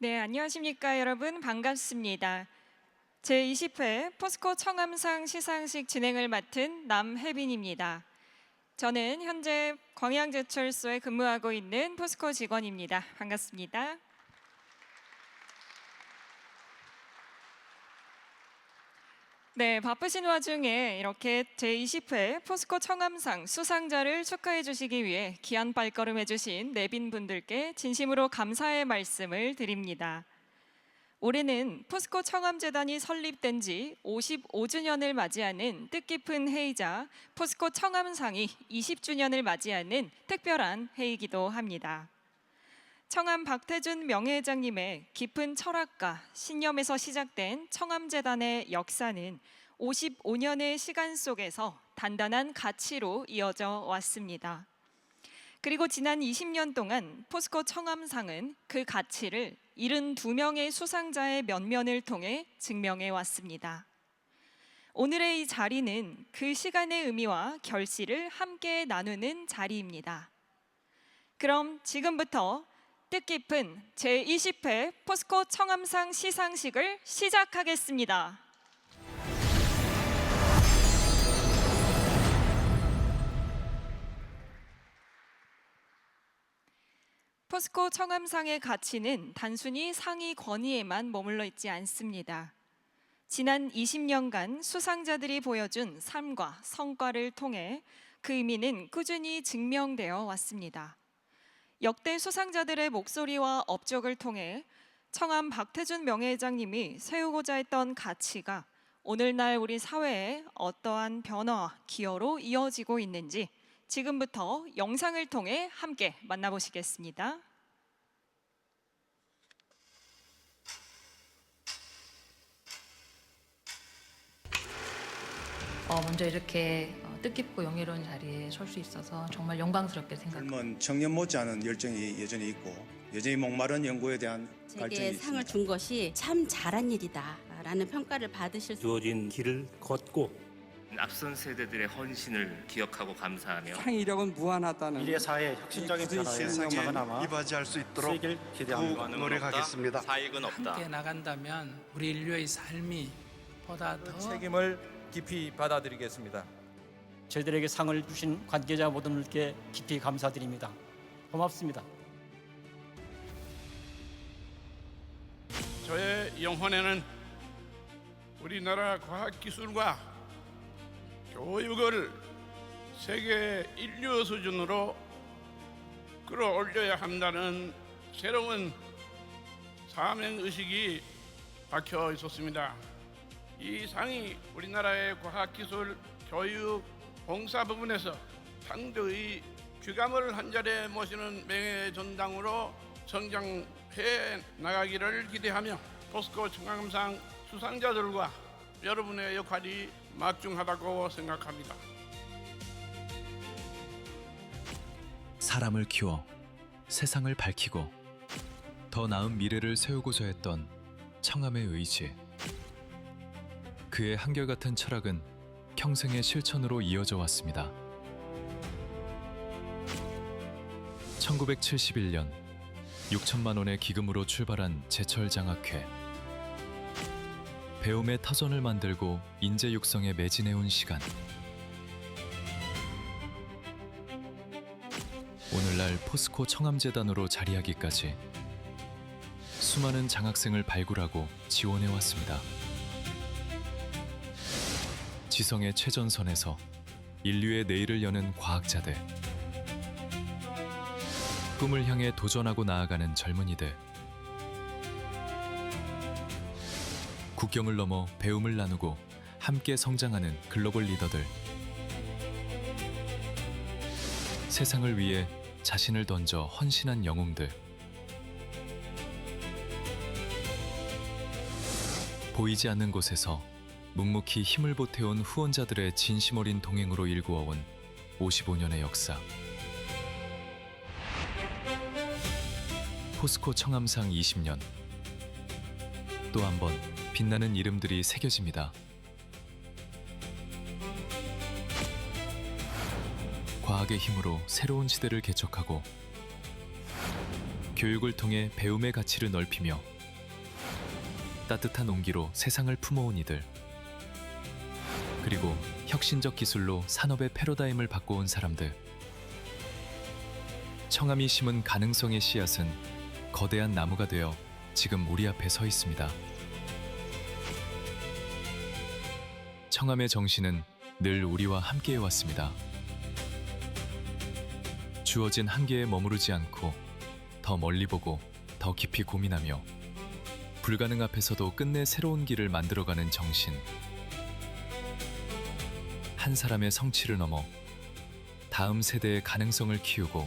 네, 안녕하십니까 여러분. 반갑습니다. 제20회 포스코 청암상 시상식 진행을 맡은 남혜빈입니다. 저는 현재 광양제철소에 근무하고 있는 포스코 직원입니다. 반갑습니다. 네, 바쁘신 와중에 이렇게 제20회 포스코 청암상 수상자를 축하해 주시기 위해 귀한 발걸음 해주신 내빈분들께 진심으로 감사의 말씀을 드립니다. 올해는 포스코 청암재단이 설립된 지 55주년을 맞이하는 뜻깊은 해이자 포스코 청암상이 20주년을 맞이하는 특별한 해이기도 합니다. 청암 박태준 명예회장님의 깊은 철학과 신념에서 시작된 청암재단의 역사는 55년의 시간 속에서 단단한 가치로 이어져 왔습니다. 그리고 지난 20년 동안 포스코 청암상은 그 가치를 72명의 수상자의 면면을 통해 증명해 왔습니다. 오늘의 이 자리는 그 시간의 의미와 결실을 함께 나누는 자리입니다. 그럼 지금부터 뜻깊은 제20회 포스코 청암상 시상식을 시작하겠습니다. 포스코 청암상의 가치는 단순히 상이 권위에만 머물러 있지 않습니다. 지난 20년간 수상자들이 보여준 삶과 성과를 통해 그 의미는 꾸준히 증명되어 왔습니다. 역대 수상자들의 목소리와 업적을 통해 청암 박태준 명예회장님이 세우고자 했던 가치가 오늘날 우리 사회에 어떠한 변화와 기여로 이어지고 있는지 지금부터 영상을 통해 함께 만나보시겠습니다. 먼저 이렇게 뜻깊고 영예로운 자리에 설 수 있어서 정말 영광스럽게 생각합니다. 젊은 청년 못지않은 열정이 여전히 있고 여전히 목마른 연구에 대한 갈증이 제게 있습니다. 상을 준 것이 참 잘한 일이다라는 평가를 받으실 수 주어진 길을 걷고 앞선 세대들의 헌신을 기억하고 감사하며 창의력은 무한하다는 미래 사회 혁신적인 변화에 세상에 나가나마 이바지할 수 있도록 세계를 기대합니다. 노력하겠습니다. 사익은 없다. 함께 나간다면 우리 인류의 삶이 보다 더 책임을 깊이 받아들이겠습니다. 저희들에게 상을 주신 관계자 모든 분께 깊이 감사드립니다. 고맙습니다. 저의 영혼에는 우리나라 과학기술과 교육을 세계 인류 수준으로 끌어올려야 한다는 새로운 사명의식이 박혀 있었습니다. 이 상이 우리나라의 과학기술, 교육, 봉사 부분에서 상대의 귀감을 한자리에 모시는 명예전당으로 성장해 나가기를 기대하며 포스코 청암상 수상자들과 여러분의 역할이 막중하다고 생각합니다. 사람을 키워 세상을 밝히고 더 나은 미래를 세우고자 했던 청암의 의지. 그의 한결같은 철학은 평생의 실천으로 이어져 왔습니다. 1971년 6천만 원의 기금으로 출발한 제철장학회. 배움의 터전을 만들고 인재 육성에 매진해온 시간. 오늘날 포스코 청암재단으로 자리하기까지 수많은 장학생을 발굴하고 지원해왔습니다. 지성의 최전선에서 인류의 내일을 여는 과학자들, 꿈을 향해 도전하고 나아가는 젊은이들, 국경을 넘어 배움을 나누고 함께 성장하는 글로벌 리더들, 세상을 위해 자신을 던져 헌신한 영웅들, 보이지 않는 곳에서 묵묵히 힘을 보태온 후원자들의 진심 어린 동행으로 일구어온 55년의 역사. 포스코 청암상 20년. 또 한 번 빛나는 이름들이 새겨집니다. 과학의 힘으로 새로운 시대를 개척하고 교육을 통해 배움의 가치를 넓히며 따뜻한 온기로 세상을 품어온 이들, 그리고 혁신적 기술로 산업의 패러다임을 바꿔온 사람들. 청암이 심은 가능성의 씨앗은 거대한 나무가 되어 지금 우리 앞에 서 있습니다. 청암의 정신은 늘 우리와 함께해 왔습니다. 주어진 한계에 머무르지 않고 더 멀리 보고 더 깊이 고민하며 불가능 앞에서도 끝내 새로운 길을 만들어가는 정신. 한 사람의 성취를 넘어 다음 세대의 가능성을 키우고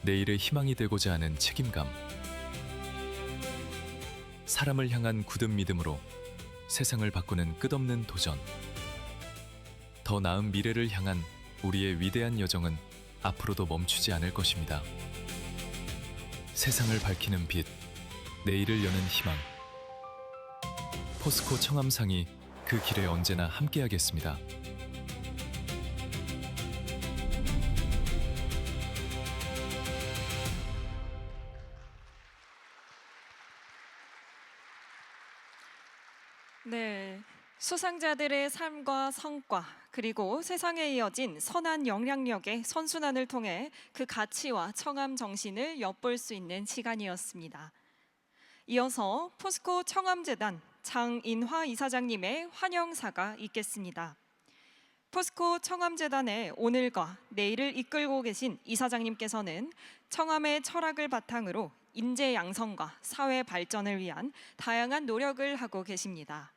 내일의 희망이 되고자 하는 책임감. 사람을 향한 굳은 믿음으로 세상을 바꾸는 끝없는 도전. 더 나은 미래를 향한 우리의 위대한 여정은 앞으로도 멈추지 않을 것입니다. 세상을 밝히는 빛, 내일을 여는 희망. 포스코 청암상이 그 길에 언제나 함께하겠습니다. 네, 수상자들의 삶과 성과 그리고 세상에 이어진 선한 영향력의 선순환을 통해 그 가치와 청암 정신을 엿볼 수 있는 시간이었습니다. 이어서 포스코 청암재단 장인화 이사장님의 환영사가 있겠습니다. 포스코 청암재단의 오늘과 내일을 이끌고 계신 이사장님께서는 청암의 철학을 바탕으로 인재 양성과 사회 발전을 위한 다양한 노력을 하고 계십니다.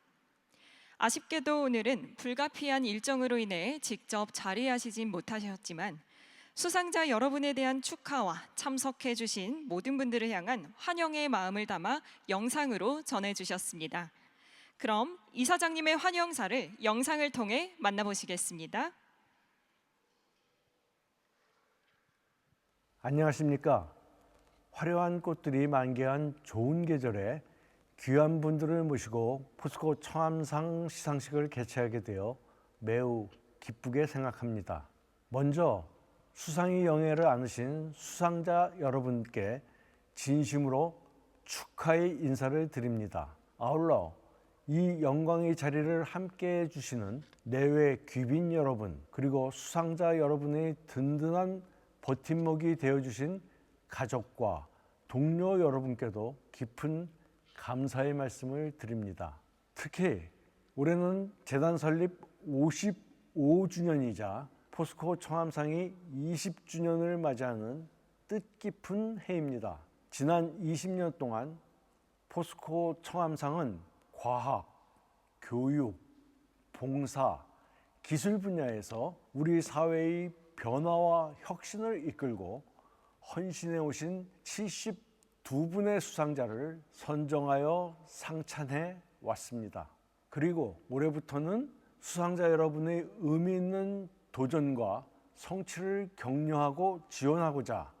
아쉽게도 오늘은 불가피한 일정으로 인해 직접 자리하시진 못하셨지만 수상자 여러분에 대한 축하와 참석해 주신 모든 분들을 향한 환영의 마음을 담아 영상으로 전해주셨습니다. 그럼 이사장님의 환영사를 영상을 통해 만나보시겠습니다. 안녕하십니까. 화려한 꽃들이 만개한 좋은 계절에 귀한 분들을 모시고 포스코 청암상 시상식을 개최하게 되어 매우 기쁘게 생각합니다. 먼저 수상이 영예를 안으신 수상자 여러분께 진심으로 축하의 인사를 드립니다. 아울러 이 영광의 자리를 함께해 주시는 내외 귀빈 여러분, 그리고 수상자 여러분의 든든한 버팀목이 되어주신 가족과 동료 여러분께도 깊은 감사의 말씀을 드립니다. 특히 올해는 재단 설립 55주년이자 포스코 청암상이 20주년을 맞이하는 뜻깊은 해입니다. 지난 20년 동안 포스코 청암상은 과학, 교육, 봉사, 기술 분야에서 우리 사회의 변화와 혁신을 이끌고 헌신해 오신 72분의 수상자를 선정하여 상찬해 왔습니다. 그리고 올해부터는 수상자 여러분의 의미 있는 도전과 성취를 격려하고 지원하고자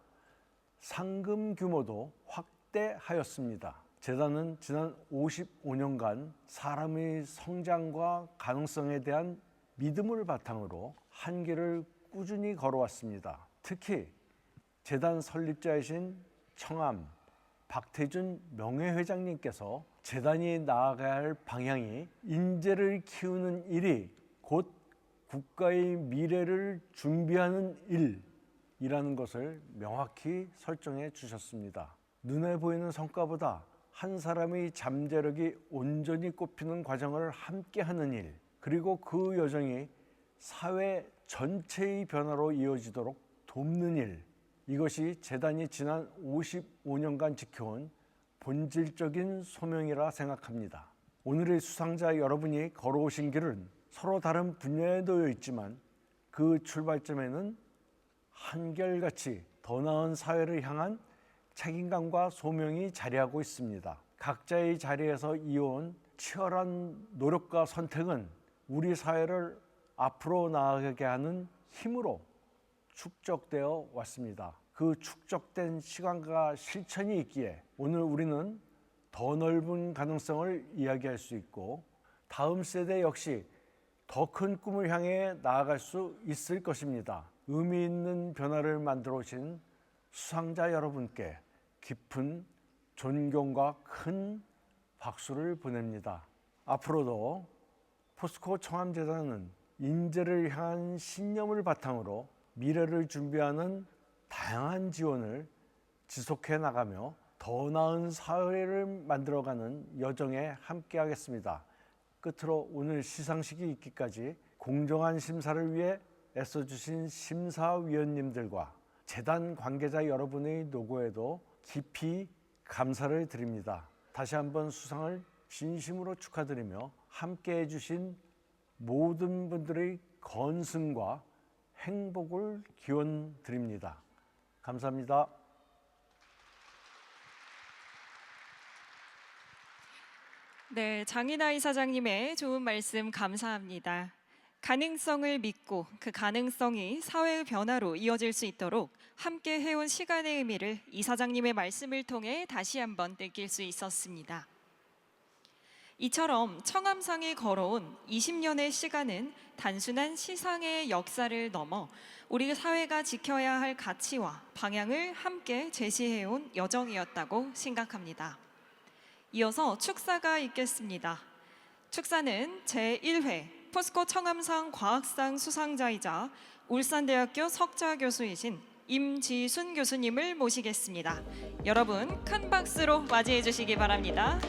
상금 규모도 확대하였습니다. 재단은 지난 55년간 사람의 성장과 가능성에 대한 믿음을 바탕으로 한 길을 꾸준히 걸어왔습니다. 특히 재단 설립자이신 청암 박태준 명예회장님께서 재단이 나아가야 할 방향이 인재를 키우는 일이 곧 국가의 미래를 준비하는 일이라는 것을 명확히 설정해 주셨습니다. 눈에 보이는 성과보다 한 사람의 잠재력이 온전히 꽃피는 과정을 함께하는 일, 그리고 그 여정이 사회 전체의 변화로 이어지도록 돕는 일, 이것이 재단이 지난 55년간 지켜온 본질적인 소명이라 생각합니다. 오늘의 수상자 여러분이 걸어오신 길은 서로 다른 분야에 놓여 있지만 그 출발점에는 한결같이 더 나은 사회를 향한 책임감과 소명이 자리하고 있습니다. 각자의 자리에서 이어온 치열한 노력과 선택은 우리 사회를 앞으로 나아가게 하는 힘으로 축적되어 왔습니다. 그 축적된 시간과 실천이 있기에 오늘 우리는 더 넓은 가능성을 이야기할 수 있고 다음 세대 역시 더 큰 꿈을 향해 나아갈 수 있을 것입니다. 의미 있는 변화를 만들어 오신 수상자 여러분께 깊은 존경과 큰 박수를 보냅니다. 앞으로도 포스코 청암재단은 인재를 향한 신념을 바탕으로 미래를 준비하는 다양한 지원을 지속해 나가며 더 나은 사회를 만들어가는 여정에 함께하겠습니다. 끝으로 오늘 시상식이 있기까지 공정한 심사를 위해 애써주신 심사위원님들과 재단 관계자 여러분의 노고에도 깊이 감사를 드립니다. 다시 한번 수상을 진심으로 축하드리며 함께해 주신 모든 분들의 건승과 행복을 기원드립니다. 감사합니다. 네, 장인아 이사장님의 좋은 말씀 감사합니다. 가능성을 믿고 그 가능성이 사회의 변화로 이어질 수 있도록 함께 해온 시간의 의미를 이사장님의 말씀을 통해 다시 한번 느낄 수 있었습니다. 이처럼 청암상이 걸어온 20년의 시간은 단순한 시상의 역사를 넘어 우리 사회가 지켜야 할 가치와 방향을 함께 제시해온 여정이었다고 생각합니다. 이어서 축사가 있겠습니다. 축사는 제1회 포스코 청암상 과학상 수상자이자 울산대학교 석좌 교수이신 임지순 교수님을 모시겠습니다. 여러분 큰 박수로 맞이해 주시기 바랍니다.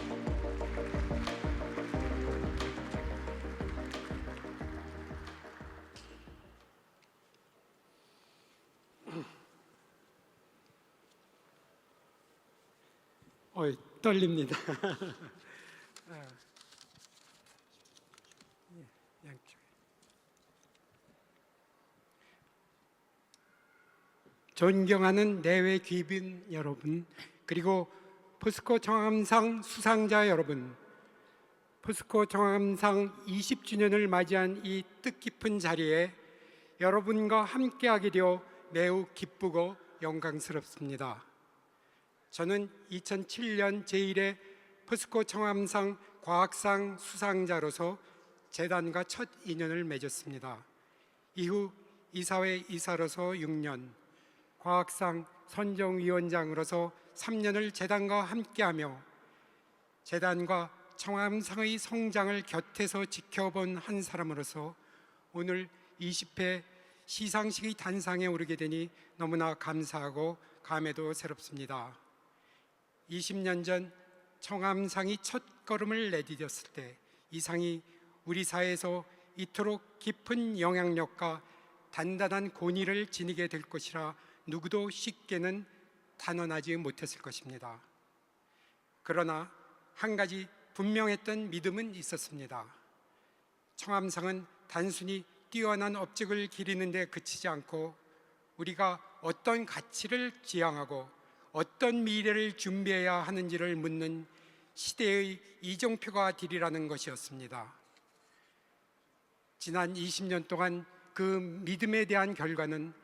떨립니다. 존경하는 내외 귀빈 여러분, 그리고 포스코 청암상 수상자 여러분, 포스코 청암상 20주년을 맞이한 이 뜻깊은 자리에 여러분과 함께하게 되어 매우 기쁘고 영광스럽습니다. 저는 2007년 제1회 포스코 청암상 과학상 수상자로서 재단과 첫 인연을 맺었습니다. 이후 이사회 이사로서 6년, 과학상 선정위원장으로서 3년을 재단과 함께하며 재단과 청암상의 성장을 곁에서 지켜본 한 사람으로서 오늘 20회 시상식의 단상에 오르게 되니 너무나 감사하고 감회도 새롭습니다. 20년 전 청암상이 첫 걸음을 내디뎠을 때 이 상이 우리 사회에서 이토록 깊은 영향력과 단단한 권위를 지니게 될 것이라 누구도 쉽게는 단언하지 못했을 것입니다. 그러나 한 가지 분명했던 믿음은 있었습니다. 청암상은 단순히 뛰어난 업적을 기리는 데 그치지 않고 우리가 어떤 가치를 지향하고 어떤 미래를 준비해야 하는지를 묻는 시대의 이정표가 되리라는 것이었습니다. 지난 20년 동안 그 믿음에 대한 결과는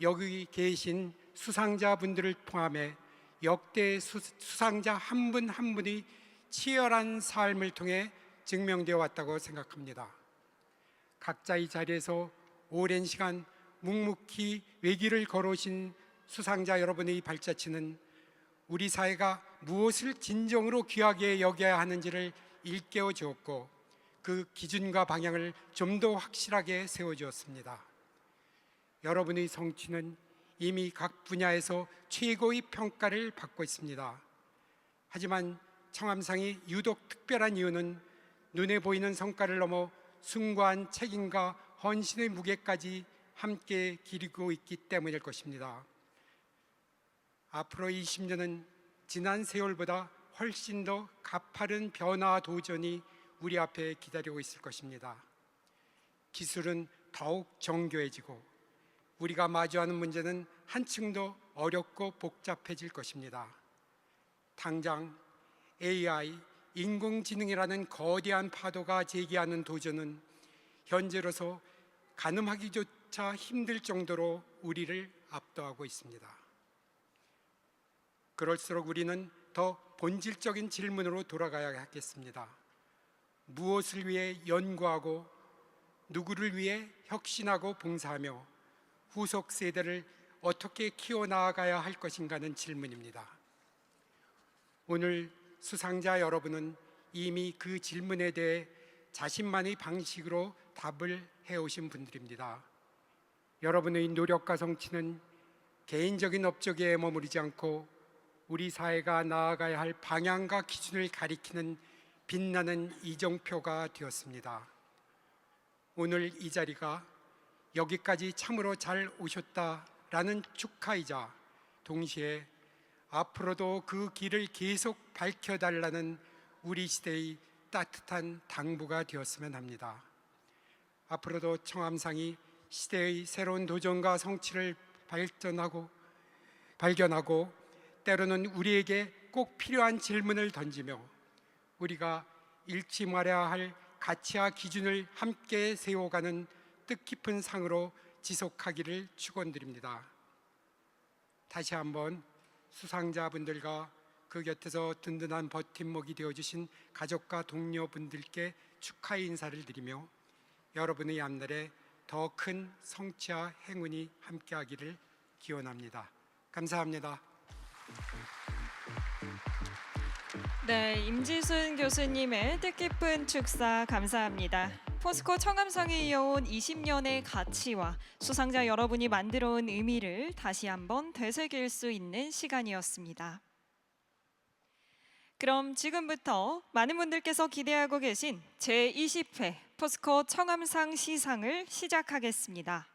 여기 계신 수상자분들을 포함해 역대 수상자 한 분 한 분이 치열한 삶을 통해 증명되어 왔다고 생각합니다. 각자의 자리에서 오랜 시간 묵묵히 외길을 걸어오신 수상자 여러분의 발자취는 우리 사회가 무엇을 진정으로 귀하게 여겨야 하는지를 일깨워 주었고 그 기준과 방향을 좀 더 확실하게 세워주었습니다. 여러분의 성취는 이미 각 분야에서 최고의 평가를 받고 있습니다. 하지만 청암상이 유독 특별한 이유는 눈에 보이는 성과를 넘어 숭고한 책임과 헌신의 무게까지 함께 기리고 있기 때문일 것입니다. 앞으로 20년은 지난 세월보다 훨씬 더 가파른 변화와 도전이 우리 앞에 기다리고 있을 것입니다. 기술은 더욱 정교해지고 우리가 마주하는 문제는 한층 더 어렵고 복잡해질 것입니다. 당장 AI, 인공지능이라는 거대한 파도가 제기하는 도전은 현재로서 가늠하기조차 힘들 정도로 우리를 압도하고 있습니다. 그럴수록 우리는 더 본질적인 질문으로 돌아가야 하겠습니다. 무엇을 위해 연구하고 누구를 위해 혁신하고 봉사하며 후속 세대를 어떻게 키워나가야 할 것인가는 질문입니다. 오늘 수상자 여러분은 이미 그 질문에 대해 자신만의 방식으로 답을 해오신 분들입니다. 여러분의 노력과 성취는 개인적인 업적에 머무르지 않고 우리 사회가 나아가야 할 방향과 기준을 가리키는 빛나는 이정표가 되었습니다. 오늘 이 자리가 여기까지 참으로 잘 오셨다라는 축하이자 동시에 앞으로도 그 길을 계속 밝혀달라는 우리 시대의 따뜻한 당부가 되었으면 합니다. 앞으로도 청암상이 시대의 새로운 도전과 성취를 발견하고 때로는 우리에게 꼭 필요한 질문을 던지며 우리가 잃지 말아야 할 가치와 기준을 함께 세워가는 뜻깊은 상으로 지속하기를 축원드립니다. 다시 한번 수상자분들과 그 곁에서 든든한 버팀목이 되어주신 가족과 동료분들께 축하의 인사를 드리며 여러분의 앞날에 더 큰 성취와 행운이 함께하기를 기원합니다. 감사합니다. 네, 임지순 교수님의 뜻깊은 축사 감사합니다. 포스코 청암상이 이어온 20년의 가치와 수상자 여러분이 만들어온 의미를 다시 한번 되새길 수 있는 시간이었습니다. 그럼 지금부터 많은 분들께서 기대하고 계신 제20회 포스코 청암상 시상을 시작하겠습니다.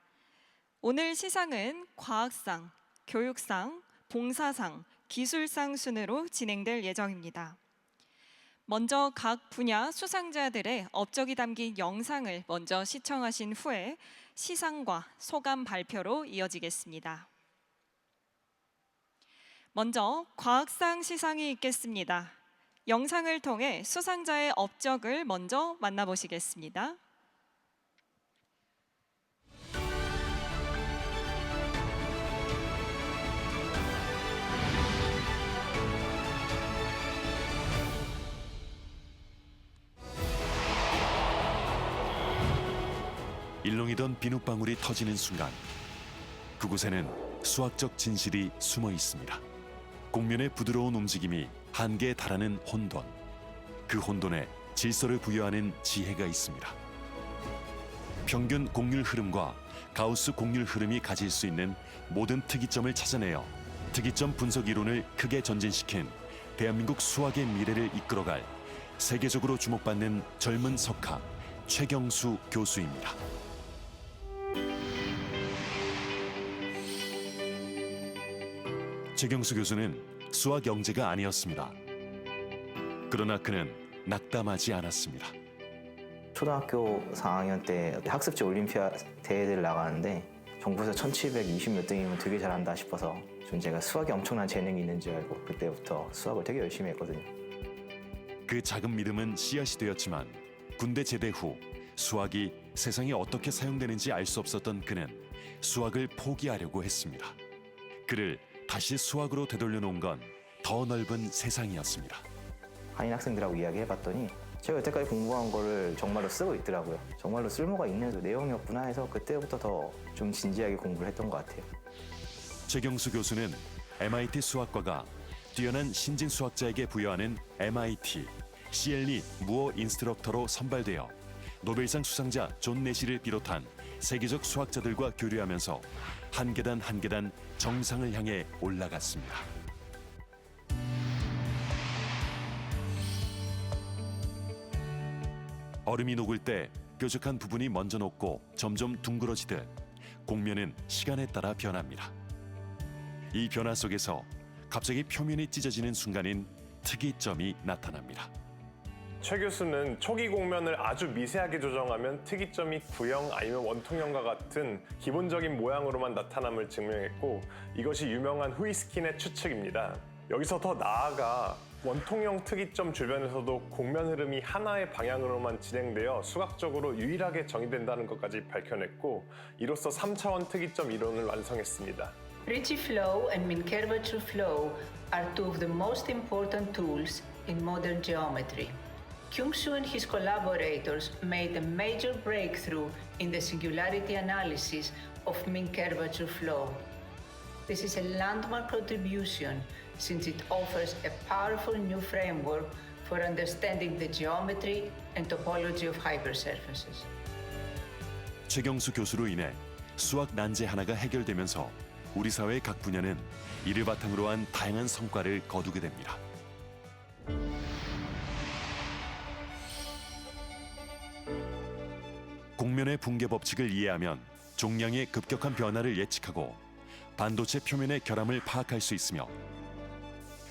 오늘 시상은 과학상, 교육상, 봉사상, 기술상 순으로 진행될 예정입니다. 먼저 각 분야 수상자들의 업적이 담긴 영상을 먼저 시청하신 후에 시상과 소감 발표로 이어지겠습니다. 먼저 과학상 시상이 있겠습니다. 영상을 통해 수상자의 업적을 먼저 만나보시겠습니다. 일렁이던 비눗방울이 터지는 순간 그곳에는 수학적 진실이 숨어 있습니다. 공면의 부드러운 움직임이 한계에 달하는 혼돈, 그 혼돈에 질서를 부여하는 지혜가 있습니다. 평균 곡률 흐름과 가우스 곡률 흐름이 가질 수 있는 모든 특이점을 찾아내어 특이점 분석 이론을 크게 전진시킨 대한민국 수학의 미래를 이끌어갈 세계적으로 주목받는 젊은 석학 최경수 교수입니다. 최경수 교수는 수학 영재가 아니었습니다. 그러나 그는 낙담하지 않았습니다. 초등학교 4학년 때 학습지 올림피아드 대회를 나가는데 전국에서 1720몇 등이면 되게 잘한다 싶어서 좀 제가 수학에 엄청난 재능이 있는 줄 알고 그때부터 수학을 되게 열심히 했거든요. 그 작은 믿음은 씨앗이 되었지만 군대 제대 후 수학이 세상에 어떻게 사용되는지 알 수 없었던 그는 수학을 포기하려고 했습니다. 그를 다시 수학으로 되돌려놓은 건 더 넓은 세상이었습니다. 한인 학생들하고 이야기해봤더니 제가 여태까지 공부한 거를 정말로 쓰고 있더라고요. 정말로 쓸모가 있는 내용이었구나 해서 그때부터 더 좀 진지하게 공부를 했던 것 같아요. 최경수 교수는 MIT 수학과가 뛰어난 신진 수학자에게 부여하는 MIT 시엘리 무어 인스트럭터로 선발되어 노벨상 수상자 존 내시를 비롯한 세계적 수학자들과 교류하면서 한 계단 한 계단 정상을 향해 올라갔습니다. 얼음이 녹을 때 뾰족한 부분이 먼저 녹고 점점 둥그러지듯 공면은 시간에 따라 변합니다. 이 변화 속에서 갑자기 표면이 찢어지는 순간인 특이점이 나타납니다. 최 교수는 초기 공면을 아주 미세하게 조정하면 특이점이 구형 아니면 원통형과 같은 기본적인 모양으로만 나타남을 증명했고 이것이 유명한 후이스킨의 추측입니다. 여기서 더 나아가 원통형 특이점 주변에서도 공면 흐름이 하나의 방향으로만 진행되어 수학적으로 유일하게 정의된다는 것까지 밝혀냈고 이로써 3차원 특이점 이론을 완성했습니다. Ricci flow and mean curvature flow are two of the most important tools in modern geometry. Kyung-Soo and his collaborators made a major breakthrough in the singularity analysis of mean curvature flow. This is a landmark contribution since it offers a powerful new framework for understanding the geometry and topology of hypersurfaces. 최경수 교수로 인해 수학 난제 하나가 해결되면서 우리 사회의 각 분야는 이를 바탕으로 한 다양한 성과를 거두게 됩니다. 공면의 붕괴 법칙을 이해하면 종량의 급격한 변화를 예측하고 반도체 표면의 결함을 파악할 수 있으며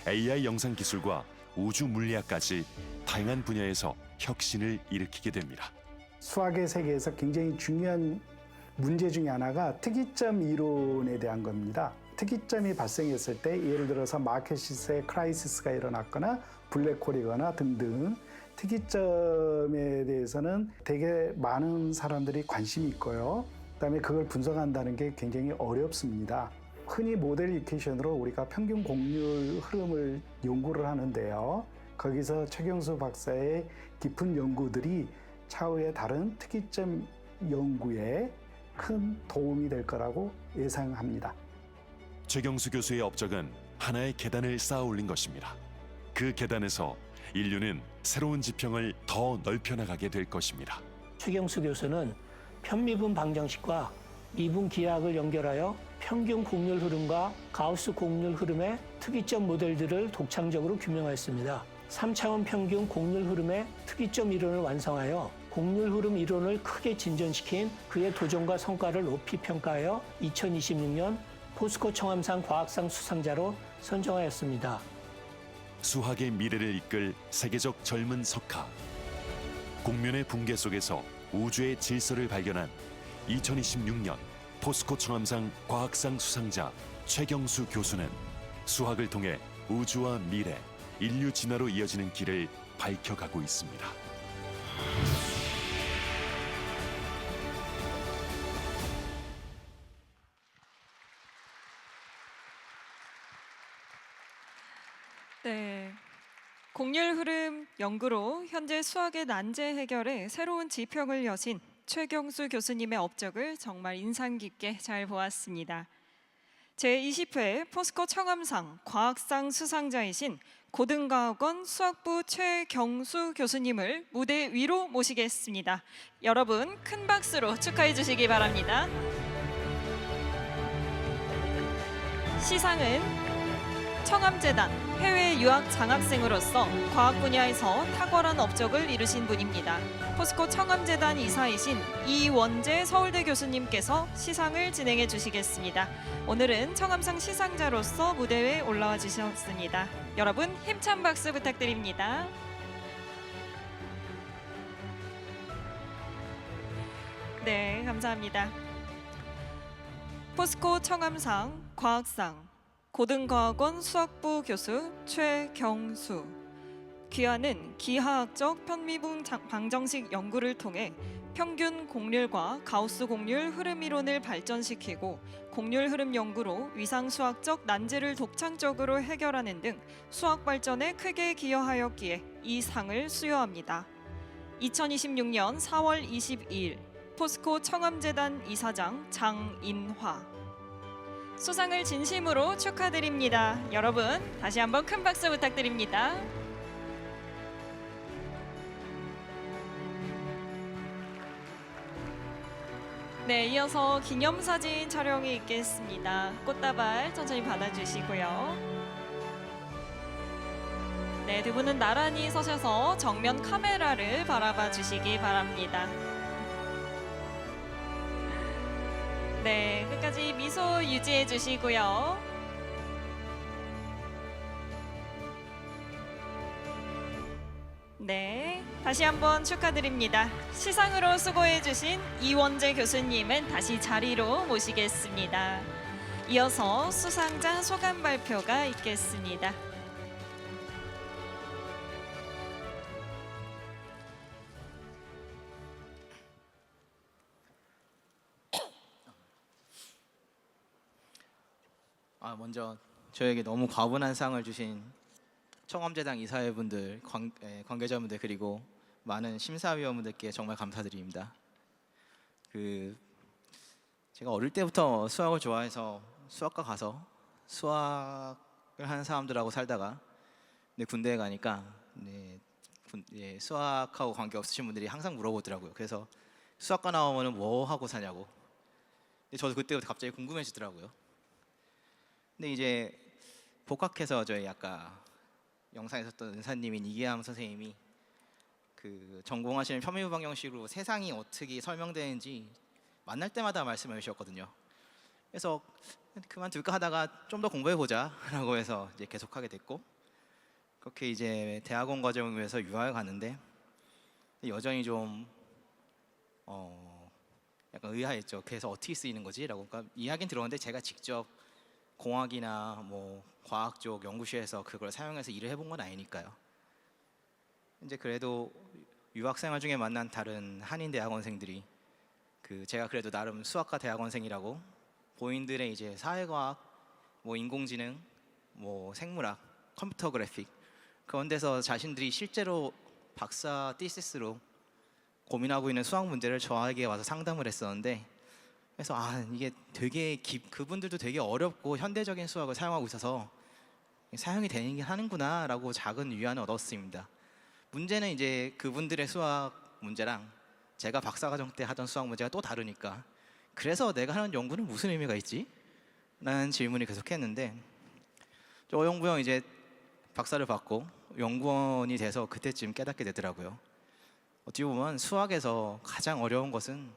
AI 영상 기술과 우주 물리학까지 다양한 분야에서 혁신을 일으키게 됩니다. 수학의 세계에서 굉장히 중요한 문제 중에 하나가 특이점 이론에 대한 겁니다. 특이점이 발생했을 때 예를 들어서 마켓시스의 크라이시스가 일어났거나 블랙홀이거나 등등 특이점에 대해서는 되게 많은 사람들이 관심이 있고요. 그다음에 그걸 분석한다는 게 굉장히 어렵습니다. 흔히 모델 이퀘이션으로 우리가 평균 곡률 흐름을 연구를 하는데요. 거기서 최경수 박사의 깊은 연구들이 차후에 다른 특이점 연구에 큰 도움이 될 거라고 예상합니다. 최경수 교수의 업적은 하나의 계단을 쌓아 올린 것입니다. 그 계단에서 인류는 새로운 지평을 더 넓혀나가게 될 것입니다. 최경수 교수는 편미분 방정식과 미분 기하학을 연결하여 평균 곡률 흐름과 가우스 곡률 흐름의 특이점 모델들을 독창적으로 규명하였습니다. 3차원 평균 곡률 흐름의 특이점 이론을 완성하여 곡률 흐름 이론을 크게 진전시킨 그의 도전과 성과를 높이 평가하여 2026년 포스코 청암상 과학상 수상자로 선정하였습니다. 수학의 미래를 이끌 세계적 젊은 석가. 공면의 붕괴 속에서 우주의 질서를 발견한 2026년 포스코 청암상 과학상 수상자 최경수 교수는 수학을 통해 우주와 미래, 인류 진화로 이어지는 길을 밝혀가고 있습니다. 네. 곡률 흐름 연구로 현재 수학의 난제 해결에 새로운 지평을 여신 최경수 교수님의 업적을 정말 인상 깊게 잘 보았습니다. 제20회 포스코 청암상 과학상 수상자이신 고등과학원 수학부 최경수 교수님을 무대 위로 모시겠습니다. 여러분 큰 박수로 축하해 주시기 바랍니다. 시상은 청암재단 해외 유학 장학생으로서 과학 분야에서 탁월한 업적을 이루신 분입니다. 포스코 청암재단 이사이신 이원재 서울대 교수님께서 시상을 진행해 주시겠습니다. 오늘은 청암상 시상자로서 무대에 올라와 주셨습니다. 여러분 힘찬 박수 부탁드립니다. 네, 감사합니다. 포스코 청암상 과학상 고등과학원 수학부 교수 최경수. 귀하는 기하학적 편미분 방정식 연구를 통해 평균 곡률과 가우스 곡률 흐름 이론을 발전시키고 곡률 흐름 연구로 위상 수학적 난제를 독창적으로 해결하는 등 수학 발전에 크게 기여하였기에 이 상을 수여합니다. 2026년 4월 22일 포스코 청암재단 이사장 장인화. 수상을 진심으로 축하드립니다. 여러분 다시 한번 큰 박수 부탁드립니다. 네, 이어서 기념사진 촬영이 있겠습니다. 꽃다발 천천히 받아주시고요. 네, 두 분은 나란히 서셔서 정면 카메라를 바라봐 주시기 바랍니다. 네, 끝까지 미소 유지해 주시고요. 네, 다시 한번 축하드립니다. 시상으로 수고해 주신 이원재 교수님은 다시 자리로 모시겠습니다. 이어서 수상자 소감 발표가 있겠습니다. 먼저 저에게 너무 과분한 상을 주신 청암재단 이사회분들, 관계자분들 그리고 많은 심사위원분들께 정말 감사드립니다. 제가 어릴 때부터 수학을 좋아해서 수학과 가서 수학을 하는 사람들하고 살다가 근데 군대에 가니까 네, 수학하고 관계 없으신 분들이 항상 물어보더라고요. 그래서 수학과 나오면은 뭐 하고 사냐고. 근데 저도 그때부터 갑자기 궁금해지더라고요. 근데 이제 복학해서 저희 아까 영상에 있었던 은사님인 이계암 선생님이 그 전공하시는 편미분 방정식으로 세상이 어떻게 설명되는지 만날 때마다 말씀해 주셨거든요. 그래서 그만둘까 하다가 좀 더 공부해 보자라고 해서 이제 계속하게 됐고, 그렇게 이제 대학원 과정을 위해서 유학을 갔는데 여전히 좀 약간 의아했죠. 그래서 어떻게 쓰이는 거지라고. 그러니까 이야기는 들었는데 제가 직접 공학이나 뭐 과학 쪽 연구실에서 그걸 사용해서 일을 해본 건 아니니까요. 이제 그래도 유학 생활 중에 만난 다른 한인 대학원생들이 그 제가 그래도 나름 수학과 대학원생이라고 본인들의 이제 사회과학, 뭐 인공지능, 뭐 생물학, 컴퓨터 그래픽 그런 데서 자신들이 실제로 박사 티시스로 고민하고 있는 수학 문제를 저에게 와서 상담을 했었는데, 그래서 이게 되게 그분들도 되게 어렵고 현대적인 수학을 사용하고 있어서 사용이 되긴 하는구나라고 작은 위안을 얻었습니다. 문제는 이제 그분들의 수학 문제랑 제가 박사과정 때 하던 수학 문제가 또 다르니까, 그래서 내가 하는 연구는 무슨 의미가 있지? 라는 질문이 계속했는데, 저 연구형 이제 박사를 받고 연구원이 돼서 그때쯤 깨닫게 되더라고요. 어떻게 보면 수학에서 가장 어려운 것은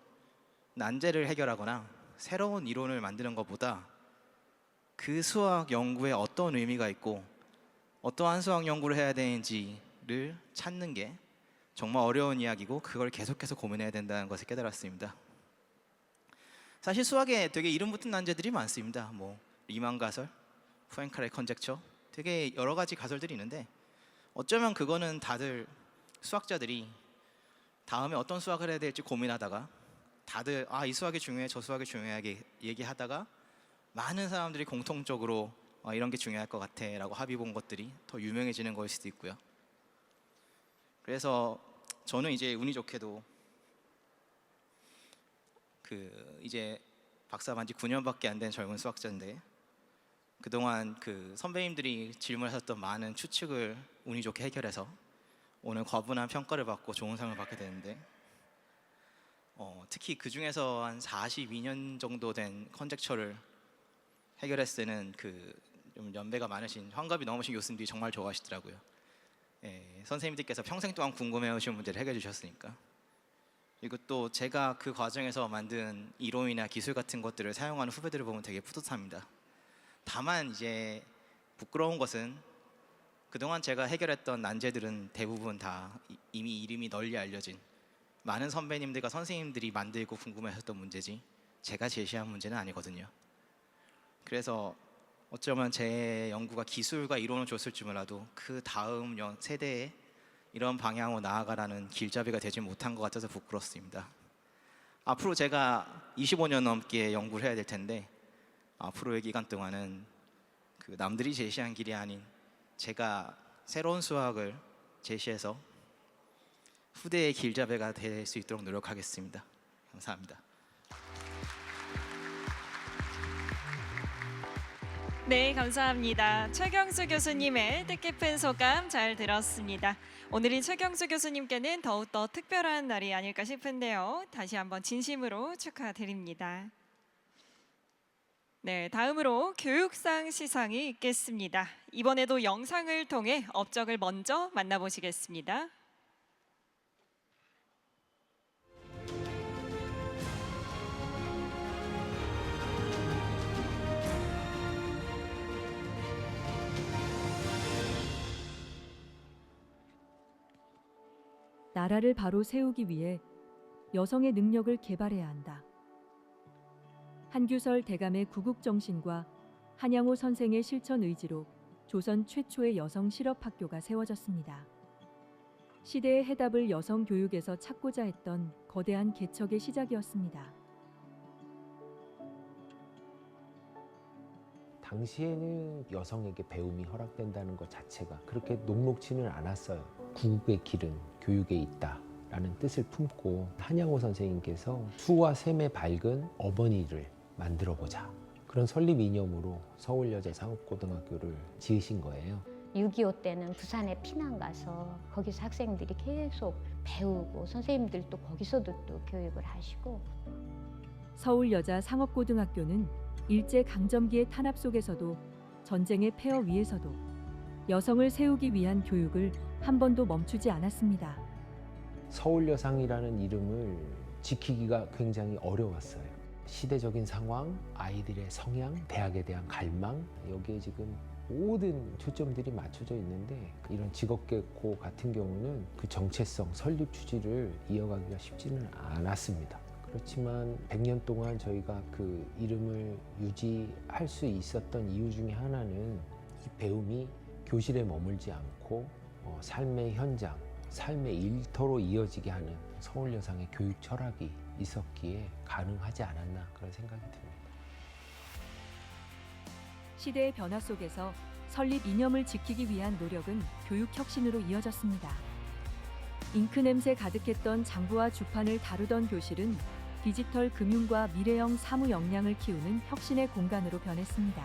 난제를 해결하거나 새로운 이론을 만드는 것보다 그 수학 연구에 어떤 의미가 있고 어떠한 수학 연구를 해야 되는지를 찾는 게 정말 어려운 이야기고, 그걸 계속해서 고민해야 된다는 것을 깨달았습니다. 사실 수학에 되게 이름 붙은 난제들이 많습니다. 뭐 리만 가설, 푸엔카레 컨젝처, 되게 여러 가지 가설들이 있는데, 어쩌면 그거는 다들 수학자들이 다음에 어떤 수학을 해야 될지 고민하다가 다들 이 수학이 중요해, 저 수학이 중요하게 얘기하다가 많은 사람들이 공통적으로 이런 게 중요할 것 같아 라고 합의 본 것들이 더 유명해지는 거일 수도 있고요. 그래서 저는 이제 운이 좋게도 이제 박사 반지 9년밖에 안 된 젊은 수학자인데, 그동안 그 선배님들이 질문하셨던 많은 추측을 운이 좋게 해결해서 오늘 과분한 평가를 받고 좋은 상을 받게 되는데, 특히 그 중에서 한 42년 정도 된 컨젝처를 해결했을 때는 좀 연배가 많으신 환갑이 넘으신 교수님들이 정말 좋아하시더라고요. 선생님들께서 평생 동안 궁금해하신 문제를 해결해 주셨으니까. 그리고 또 제가 그 과정에서 만든 이론이나 기술 같은 것들을 사용하는 후배들을 보면 되게 뿌듯합니다. 다만 이제 부끄러운 것은 그동안 제가 해결했던 난제들은 대부분 다 이미 이름이 널리 알려진 많은 선배님들과 선생님들이 만들고 궁금해하셨던 문제지 제가 제시한 문제는 아니거든요. 그래서 어쩌면 제 연구가 기술과 이론을 줬을지 몰라도 그 다음 세대에 이런 방향으로 나아가라는 길잡이가 되지 못한 것 같아서 부끄럽습니다. 앞으로 제가 25년 넘게 연구를 해야 될 텐데, 앞으로의 기간 동안은 그 남들이 제시한 길이 아닌 제가 새로운 수학을 제시해서 후대의 길잡이가 될 수 있도록 노력하겠습니다. 감사합니다. 네, 감사합니다. 최경수 교수님의 뜻깊은 소감 잘 들었습니다. 오늘이 최경수 교수님께는 더욱더 특별한 날이 아닐까 싶은데요. 다시 한번 진심으로 축하드립니다. 네, 다음으로 교육상 시상이 있겠습니다. 이번에도 영상을 통해 업적을 먼저 만나보시겠습니다. 나라를 바로 세우기 위해 여성의 능력을 개발해야 한다. 한규설 대감의 구국정신과 한양호 선생의 실천 의지로 조선 최초의 여성 실업학교가 세워졌습니다. 시대의 해답을 여성 교육에서 찾고자 했던 거대한 개척의 시작이었습니다. 당시에는 여성에게 배움이 허락된다는 것 자체가 그렇게 녹록지는 않았어요. 구국의 길은 교육에 있다라는 뜻을 품고 한양호 선생님께서 수와 셈의 밝은 어머니를 만들어보자, 그런 설립 이념으로 서울여자상업고등학교를 지으신 거예요. 6.25 때는 부산에 피난 가서 거기서 학생들이 계속 배우고 선생님들도 거기서도 또 교육을 하시고. 서울여자상업고등학교는 일제강점기의 탄압 속에서도 전쟁의 폐허 위에서도 여성을 세우기 위한 교육을 한 번도 멈추지 않았습니다. 서울여상이라는 이름을 지키기가 굉장히 어려웠어요. 시대적인 상황, 아이들의 성향, 대학에 대한 갈망, 여기에 지금 모든 초점들이 맞춰져 있는데 이런 직업계고 같은 경우는 그 정체성, 설립 취지를 이어가기가 쉽지는 않았습니다. 그렇지만 100년 동안 저희가 그 이름을 유지할 수 있었던 이유 중에 하나는 이 배움이 교실에 머물지 않고 삶의 현장, 삶의 일터로 이어지게 하는 서울여상의 교육 철학이 있었기에 가능하지 않았나 그런 생각이 듭니다. 시대의 변화 속에서 설립 이념을 지키기 위한 노력은 교육 혁신으로 이어졌습니다. 잉크 냄새 가득했던 장부와 주판을 다루던 교실은 디지털 금융과 미래형 사무 역량을 키우는 혁신의 공간으로 변했습니다.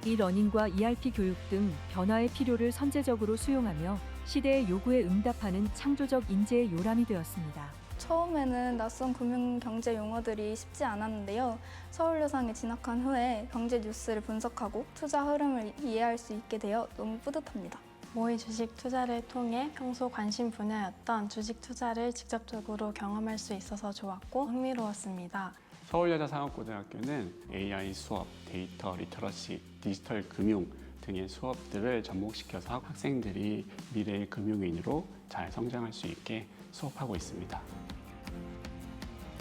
이러닝과 ERP 교육 등 변화의 필요를 선제적으로 수용하며 시대의 요구에 응답하는 창조적 인재의 요람이 되었습니다. 처음에는 낯선 금융 경제 용어들이 쉽지 않았는데요. 서울여상에 진학한 후에 경제 뉴스를 분석하고 투자 흐름을 이해할 수 있게 되어 너무 뿌듯합니다. 모의 주식 투자를 통해 평소 관심 분야였던 주식 투자를 직접적으로 경험할 수 있어서 좋았고 흥미로웠습니다. 서울여자상업고등학교는 AI 수업, 데이터 리터러시, 디지털 금융 등의 수업들을 접목시켜서 학생들이 미래의 금융인으로 잘 성장할 수 있게 수업하고 있습니다.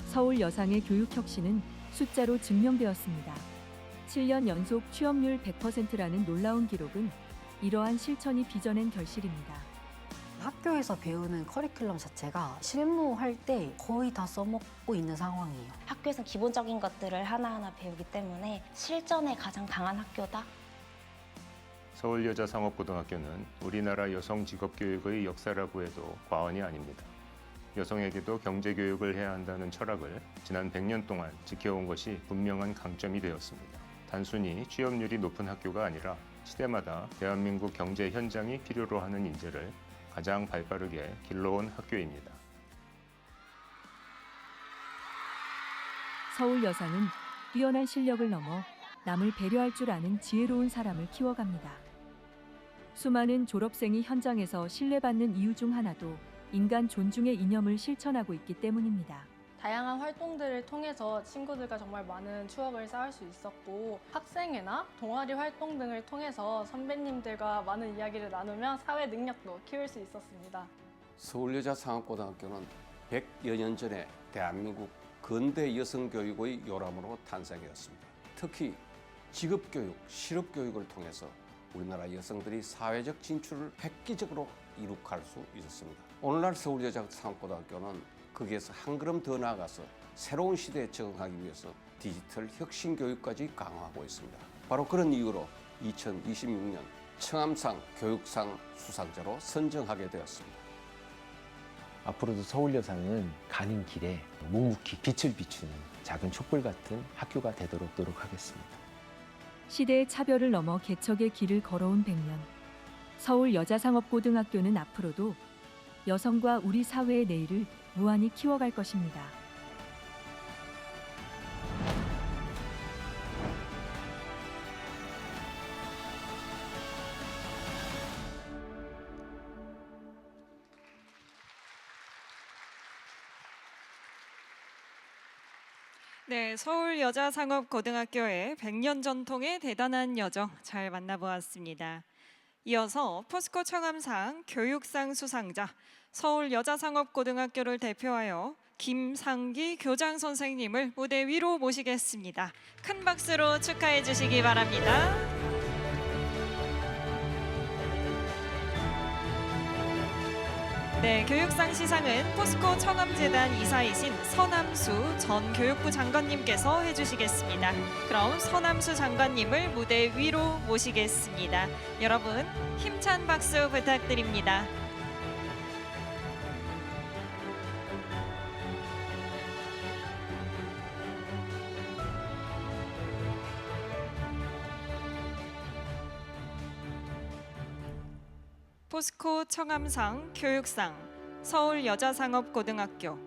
서울여상의 교육 혁신은 숫자로 증명되었습니다. 7년 연속 취업률 100%라는 놀라운 기록은 이러한 실천이 빚어낸 결실입니다. 학교에서 배우는 커리큘럼 자체가 실무할 때 거의 다 써먹고 있는 상황이에요. 학교에서 기본적인 것들을 하나하나 배우기 때문에 실전에 가장 강한 학교다. 서울여자상업고등학교는 우리나라 여성 직업교육의 역사라고 해도 과언이 아닙니다. 여성에게도 경제교육을 해야 한다는 철학을 지난 100년 동안 지켜온 것이 분명한 강점이 되었습니다. 단순히 취업률이 높은 학교가 아니라 시대마다 대한민국 경제 현장이 필요로 하는 인재를 가장 발빠르게 길러온 학교입니다. 서울여상은 뛰어난 실력을 넘어 남을 배려할 줄 아는 지혜로운 사람을 키워갑니다. 수많은 졸업생이 현장에서 신뢰받는 이유 중 하나도 인간 존중의 이념을 실천하고 있기 때문입니다. 다양한 활동들을 통해서 친구들과 정말 많은 추억을 쌓을 수 있었고 학생회나 동아리 활동 등을 통해서 선배님들과 많은 이야기를 나누며 사회 능력도 키울 수 있었습니다. 서울여자상업고등학교는 100여 년 전에 대한민국 근대 여성교육의 요람으로 탄생하였습니다. 특히 직업교육, 실업교육을 통해서 우리나라 여성들이 사회적 진출을 획기적으로 이룩할 수 있었습니다. 오늘날 서울여자상업고등학교는 거기에서 한 걸음 더 나아가서 새로운 시대에 적응하기 위해서 디지털 혁신 교육까지 강화하고 있습니다. 바로 그런 이유로 2026년 청암상 교육상 수상자로 선정하게 되었습니다. 앞으로도 서울여상은 가는 길에 묵묵히 빛을 비추는 작은 촛불 같은 학교가 되도록 노력하겠습니다. 시대의 차별을 넘어 개척의 길을 걸어온 100년. 서울여자상업고등학교는 앞으로도 여성과 우리 사회의 내일을 무한히 키워갈 것입니다. 네, 서울여자상업고등학교의 100년 전통의 대단한 여정 잘 만나보았습니다. 이어서 포스코 청암상 교육상 수상자 서울여자상업고등학교를 대표하여 김상기 교장 선생님을 무대 위로 모시겠습니다. 큰 박수로 축하해 주시기 바랍니다. 네, 교육상 시상은 포스코 청암재단 이사이신 서남수 전 교육부 장관님께서 해주시겠습니다. 그럼 서남수 장관님을 무대 위로 모시겠습니다. 여러분 힘찬 박수 부탁드립니다. 포스코 청암상 교육상 서울여자상업고등학교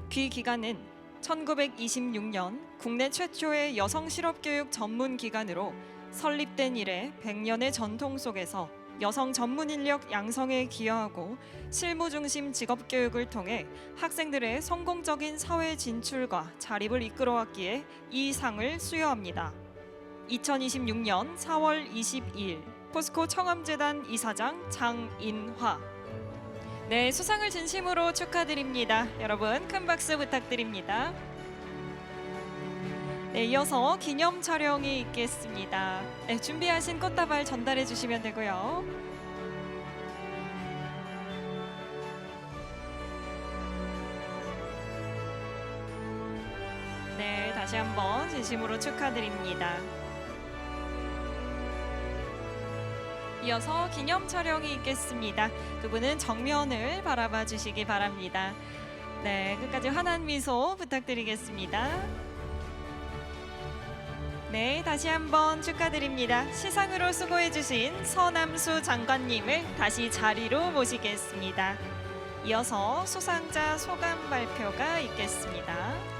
귀 기관은 1926년 국내 최초의 여성 실업교육 전문 기관으로 설립된 이래 100년의 전통 속에서 여성 전문 인력 양성에 기여하고 실무 중심 직업 교육을 통해 학생들의 성공적인 사회 진출과 자립을 이끌어왔기에 이 상을 수여합니다. 2026년 4월 22일 포스코 청암재단 이사장 장인화. 네, 수상을 진심으로 축하드립니다. 여러분 큰 박수 부탁드립니다. 네, 이어서 기념 촬영이 있겠습니다. 네, 준비하신 꽃다발 전달해 주시면 되고요. 네, 다시 한번 진심으로 축하드립니다. 이어서 기념 촬영이 있겠습니다. 두 분은 정면을 바라봐 주시기 바랍니다. 네, 끝까지 환한 미소 부탁드리겠습니다. 네, 다시 한번 축하드립니다. 시상으로 수고해주신 서남수 장관님을 다시 자리로 모시겠습니다. 이어서 수상자 소감 발표가 있겠습니다.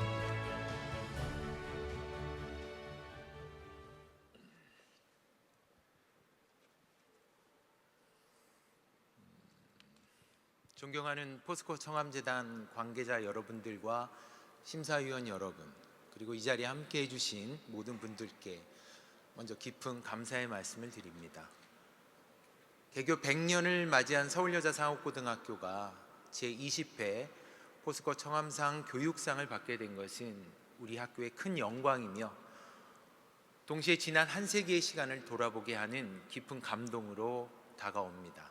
존경하는 포스코 청암재단 관계자 여러분들과 심사위원 여러분, 그리고 이 자리에 함께 해주신 모든 분들께 먼저 깊은 감사의 말씀을 드립니다. 개교 100년을 맞이한 서울여자상업고등학교가 제20회 포스코 청암상 교육상을 받게 된 것은 우리 학교의 큰 영광이며 동시에 지난 한 세기의 시간을 돌아보게 하는 깊은 감동으로 다가옵니다.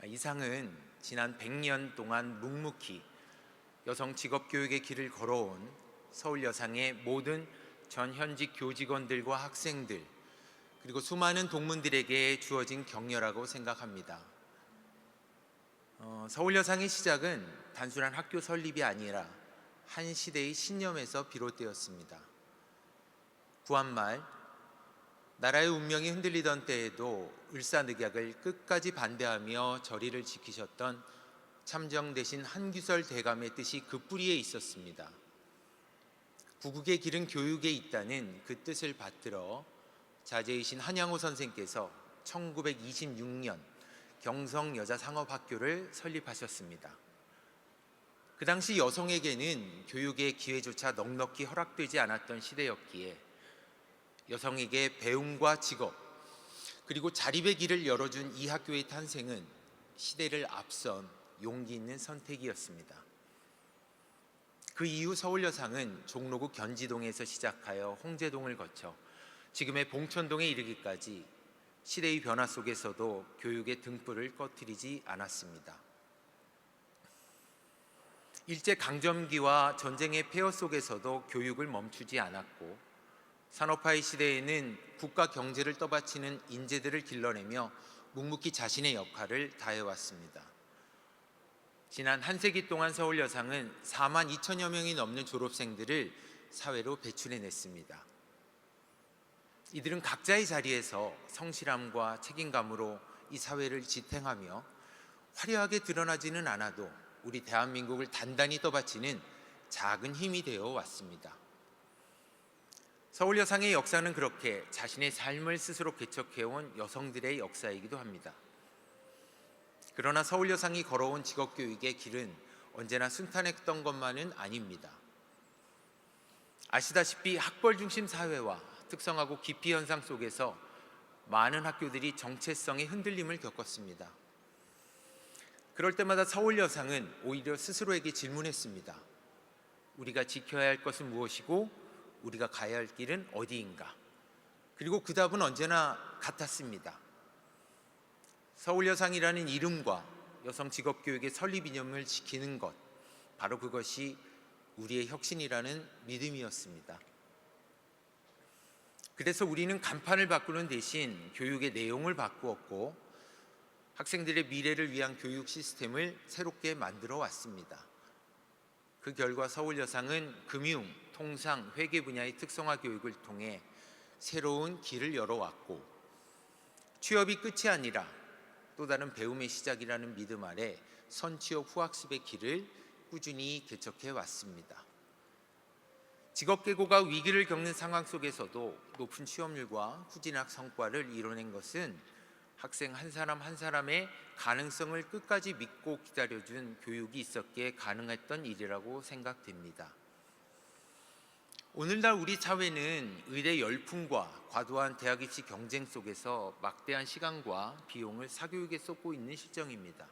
이 상은 지난 100년 동안 묵묵히 여성 직업교육의 길을 걸어온 서울여상의 모든 전 현직 교직원들과 학생들, 그리고 수많은 동문들에게 주어진 격려라고 생각합니다. 서울여상의 시작은 단순한 학교 설립이 아니라 한 시대의 신념에서 비롯되었습니다. 구한말, 나라의 운명이 흔들리던 때에도 을사늑약을 끝까지 반대하며 절의를 지키셨던 참정 대신 한규설 대감의 뜻이 그 뿌리에 있었습니다. 구국의 길은 교육에 있다는 그 뜻을 받들어 자제이신 한양호 선생께서 1926년 경성여자상업학교를 설립하셨습니다. 그 당시 여성에게는 교육의 기회조차 넉넉히 허락되지 않았던 시대였기에 여성에게 배움과 직업, 그리고 자립의 길을 열어준 이 학교의 탄생은 시대를 앞선 용기 있는 선택이었습니다. 그 이후 서울여상은 종로구 견지동에서 시작하여 홍제동을 거쳐 지금의 봉천동에 이르기까지 시대의 변화 속에서도 교육의 등불을 꺼뜨리지 않았습니다. 일제강점기와 전쟁의 폐허 속에서도 교육을 멈추지 않았고 산업화의 시대에는 국가 경제를 떠받치는 인재들을 길러내며 묵묵히 자신의 역할을 다해왔습니다. 지난 한 세기 동안 서울여상은 4만 2천여 명이 넘는 졸업생들을 사회로 배출해냈습니다. 이들은 각자의 자리에서 성실함과 책임감으로 이 사회를 지탱하며 화려하게 드러나지는 않아도 우리 대한민국을 단단히 떠받치는 작은 힘이 되어 왔습니다. 서울여상의 역사는 그렇게 자신의 삶을 스스로 개척해온 여성들의 역사이기도 합니다. 그러나 서울여상이 걸어온 직업교육의 길은 언제나 순탄했던 것만은 아닙니다. 아시다시피 학벌 중심 사회와 특성하고 기피 현상 속에서 많은 학교들이 정체성의 흔들림을 겪었습니다. 그럴 때마다 서울여상은 오히려 스스로에게 질문했습니다. 우리가 지켜야 할 것은 무엇이고 우리가 가야 할 길은 어디인가? 그리고 그 답은 언제나 같았습니다. 서울여상이라는 이름과 여성 직업교육의 설립 이념을 지키는 것, 바로 그것이 우리의 혁신이라는 믿음이었습니다. 그래서 우리는 간판을 바꾸는 대신 교육의 내용을 바꾸었고 학생들의 미래를 위한 교육 시스템을 새롭게 만들어 왔습니다. 그 결과 서울여상은 금융, 통상, 회계 분야의 특성화 교육을 통해 새로운 길을 열어왔고 취업이 끝이 아니라 또 다른 배움의 시작이라는 믿음 아래 선취업 후학습의 길을 꾸준히 개척해 왔습니다. 직업계고가 위기를 겪는 상황 속에서도 높은 취업률과 후진학 성과를 이뤄낸 것은 학생 한 사람 한 사람의 가능성을 끝까지 믿고 기다려준 교육이 있었기에 가능했던 일이라고 생각됩니다. 오늘날 우리 사회는 의대 열풍과 과도한 대학 입시 경쟁 속에서 막대한 시간과 비용을 사교육에 쏟고 있는 실정입니다.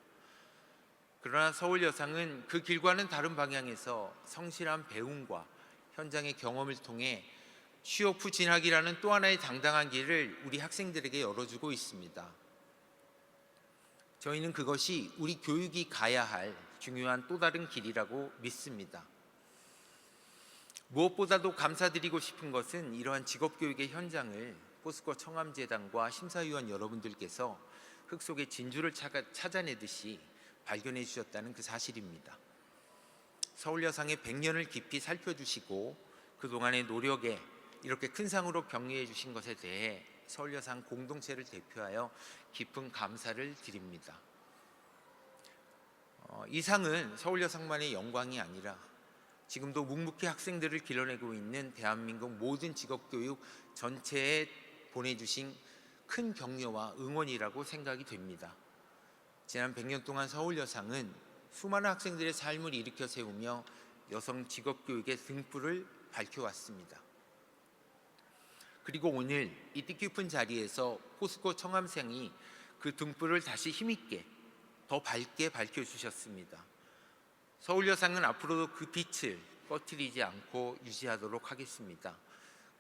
그러나 서울여상은 그 길과는 다른 방향에서 성실한 배움과 현장의 경험을 통해 취업 후 진학이라는 또 하나의 당당한 길을 우리 학생들에게 열어주고 있습니다. 저희는 그것이 우리 교육이 가야 할 중요한 또 다른 길이라고 믿습니다. 무엇보다도 감사드리고 싶은 것은 이러한 직업교육의 현장을 포스코 청암재단과 심사위원 여러분들께서 흙 속의 진주를 찾아내듯이 발견해 주셨다는 그 사실입니다. 서울여상의 100년을 깊이 살펴주시고 그동안의 노력에 이렇게 큰 상으로 격려해 주신 것에 대해 서울여상 공동체를 대표하여 깊은 감사를 드립니다. 이 상은 서울여상만의 영광이 아니라 지금도 묵묵히 학생들을 길러내고 있는 대한민국 모든 직업교육 전체에 보내주신 큰 격려와 응원이라고 생각이 됩니다. 지난 100년 동안 서울여상은 수많은 학생들의 삶을 일으켜 세우며 여성 직업교육의 등불을 밝혀왔습니다. 그리고 오늘 이 뜻깊은 자리에서 포스코 청암생이 그 등불을 다시 힘있게 더 밝게 밝혀주셨습니다. 서울여상은 앞으로도 그 빛을 꺼트리지 않고 유지하도록 하겠습니다.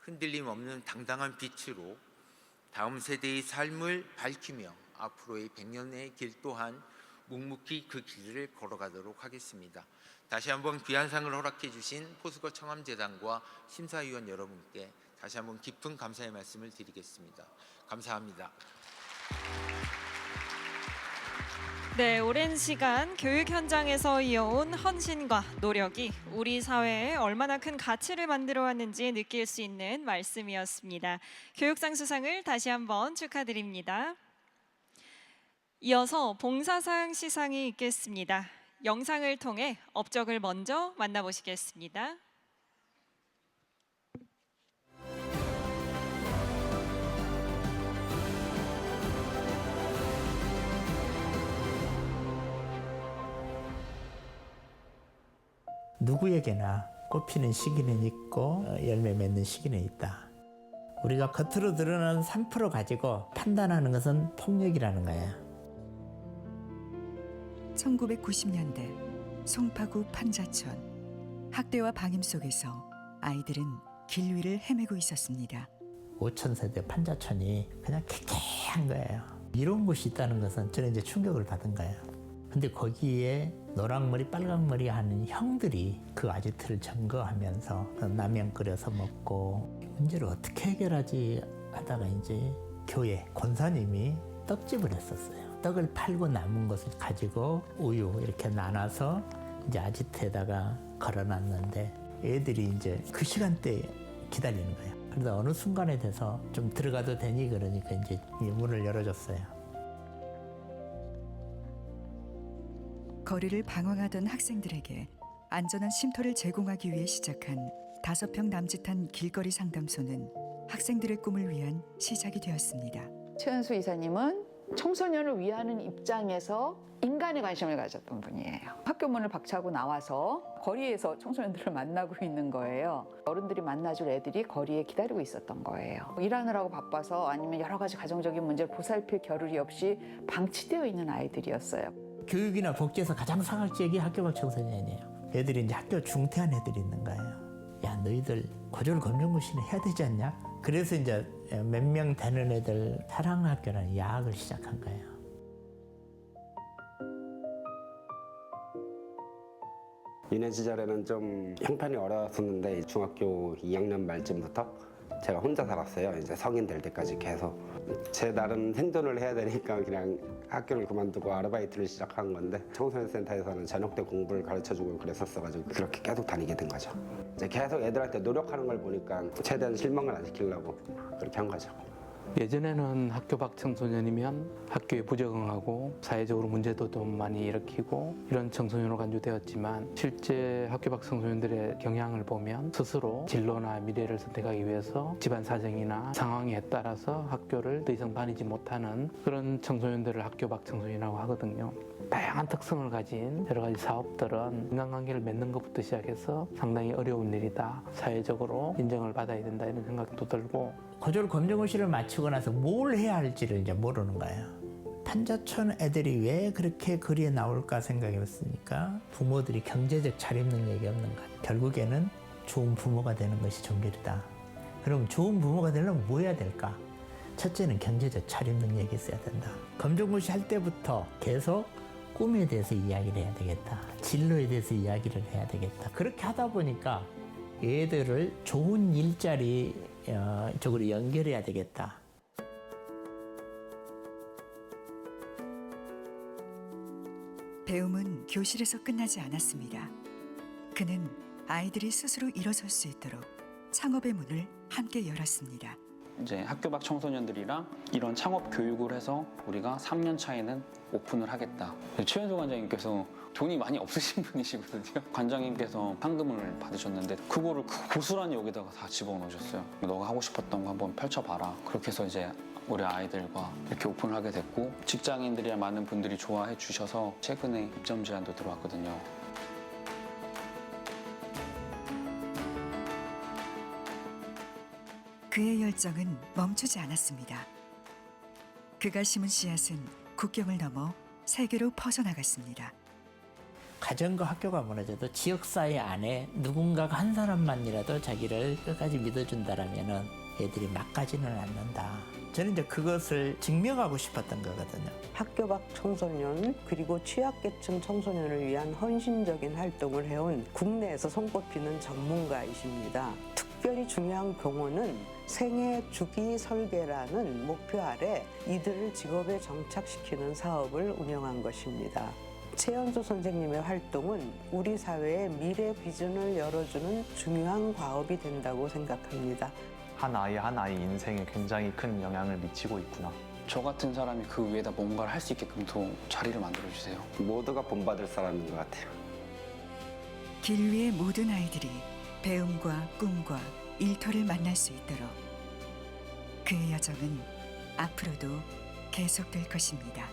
흔들림 없는 당당한 빛으로 다음 세대의 삶을 밝히며 앞으로의 100년의 길 또한 묵묵히 그 길을 걸어가도록 하겠습니다. 다시 한번 귀한 상을 허락해 주신 포스코 청암재단과 심사위원 여러분께 다시 한번 깊은 감사의 말씀을 드리겠습니다. 감사합니다. 네, 오랜 시간 교육 현장에서 이어온 헌신과 노력이 우리 사회에 얼마나 큰 가치를 만들어 왔는지 느낄 수 있는 말씀이었습니다. 교육상 수상을 다시 한번 축하드립니다. 이어서 봉사상 시상이 있겠습니다. 영상을 통해 업적을 먼저 만나보시겠습니다. 누구에게나 꽃피는 시기는 있고 열매 맺는 시기는 있다. 우리가 겉으로 드러나는 3% 가지고 판단하는 것은 폭력이라는 거야. 1990년대 송파구 판자촌. 학대와 방임 속에서 아이들은 길 위를 헤매고 있었습니다. 5,000세대 판자촌이 그냥 쾌쾌한 거예요. 이런 곳이 있다는 것은 저는 이제 충격을 받은 거예요. 근데 거기에 노랑머리 빨강머리 하는 형들이 그 아지트를 점거하면서 라면 끓여서 먹고 문제를 어떻게 해결하지 하다가 이제 교회 권사님이 떡집을 했었어요. 떡을 팔고 남은 것을 가지고 우유 이렇게 나눠서 이제 아지트에다가 걸어놨는데 애들이 이제 그 시간대에 기다리는 거예요. 그러다 어느 순간에 돼서 좀 들어가도 되니 그러니까 이제 문을 열어줬어요. 거리를 방황하던 학생들에게 안전한 쉼터를 제공하기 위해 시작한 5평 남짓한 길거리 상담소는 학생들의 꿈을 위한 시작이 되었습니다. 최은수 이사님은 청소년을 위하는 입장에서 인간에 관심을 가졌던 분이에요. 학교 문을 박차고 나와서 거리에서 청소년들을 만나고 있는 거예요. 어른들이 만나줄 애들이 거리에 기다리고 있었던 거예요. 일하느라고 바빠서 아니면 여러 가지 가정적인 문제를 보살필 겨를이 없이 방치되어 있는 아이들이었어요. 교육이나 복지에서 가장 사각지역이 학교 밖 청소년이에요. 애들이 이제 학교 중퇴한 애들이 있는 거예요. 야, 너희들 고졸 검정고시는 해야 되지 않냐? 그래서 이제 몇 명 되는 애들 사랑학교라는 야학을 시작한 거예요. 유년 시절에는 좀 형편이 어려웠었는데 중학교 2학년 말쯤부터 제가 혼자 살았어요. 이제 성인 될 때까지 계속 제 나름 생존을 해야 되니까 그냥 학교를 그만두고 아르바이트를 시작한 건데 청소년 센터에서는 저녁 때 공부를 가르쳐주고 그랬었어가지고 그렇게 계속 다니게 된 거죠. 이제 계속 애들한테 노력하는 걸 보니까 최대한 실망을 안 시키려고 그렇게 한 거죠. 예전에는 학교 밖 청소년이면 학교에 부적응하고 사회적으로 문제도 좀 많이 일으키고 이런 청소년으로 간주되었지만 실제 학교 밖 청소년들의 경향을 보면 스스로 진로나 미래를 선택하기 위해서 집안 사정이나 상황에 따라서 학교를 더 이상 다니지 못하는 그런 청소년들을 학교 밖 청소년이라고 하거든요. 다양한 특성을 가진 여러 가지 사업들은 인간관계를 맺는 것부터 시작해서 상당히 어려운 일이다. 사회적으로 인정을 받아야 된다 이런 생각도 들고 고졸 검정고시를 마치고 나서 뭘 해야 할지를 이제 모르는 거예요. 판자촌 애들이 왜 그렇게 거리에 나올까 생각해봤으니까 부모들이 경제적 자립 능력이 없는 것. 결국에는 좋은 부모가 되는 것이 종결이다. 그럼 좋은 부모가 되려면 뭐 해야 될까? 첫째는 경제적 자립 능력이 있어야 된다. 검정고시 할 때부터 계속 꿈에 대해서 이야기를 해야 되겠다. 진로에 대해서 이야기를 해야 되겠다. 그렇게 하다 보니까 얘들을 좋은 일자리 쪽으로 연결해야 되겠다. 배움은 교실에서 끝나지 않았습니다. 그는 아이들이 스스로 일어설 수 있도록 창업의 문을 함께 열었습니다. 이제 학교 밖 청소년들이랑 이런 창업 교육을 해서 우리가 3년 차에는 오픈을 하겠다. 최현수 관장님께서 돈이 많이 없으신 분이시거든요. 관장님께서 상금을 받으셨는데 그거를 고스란히 여기다가 다 집어넣으셨어요. 너가 하고 싶었던 거 한번 펼쳐봐라. 그렇게 해서 이제 우리 아이들과 이렇게 오픈을 하게 됐고 직장인들이랑 많은 분들이 좋아해 주셔서 최근에 입점 제안도 들어왔거든요. 그의 열정은 멈추지 않았습니다. 그가 심은 씨앗은 국경을 넘어 세계로 퍼져나갔습니다. 가정과 학교가 무너져도 지역사회 안에 누군가가 한 사람만이라도 자기를 끝까지 믿어준다라면 애들이 막 가지는 않는다. 저는 이제 그것을 증명하고 싶었던 거거든요. 학교 밖 청소년 그리고 취약계층 청소년을 위한 헌신적인 활동을 해온 국내에서 손꼽히는 전문가이십니다. 특별히 중요한 경우는 생애 주기 설계라는 목표 아래 이들을 직업에 정착시키는 사업을 운영한 것입니다. 최연소 선생님의 활동은 우리 사회의 미래 비전을 열어주는 중요한 과업이 된다고 생각합니다. 한 아이 한 아이 인생에 굉장히 큰 영향을 미치고 있구나. 저 같은 사람이 그 위에다 뭔가를 할 수 있게끔 더 자리를 만들어주세요. 모두가 본받을 사람인 것 같아요. 길 위의 모든 아이들이 배움과 꿈과 일터를 만날 수 있도록 그의 여정은 앞으로도 계속될 것입니다.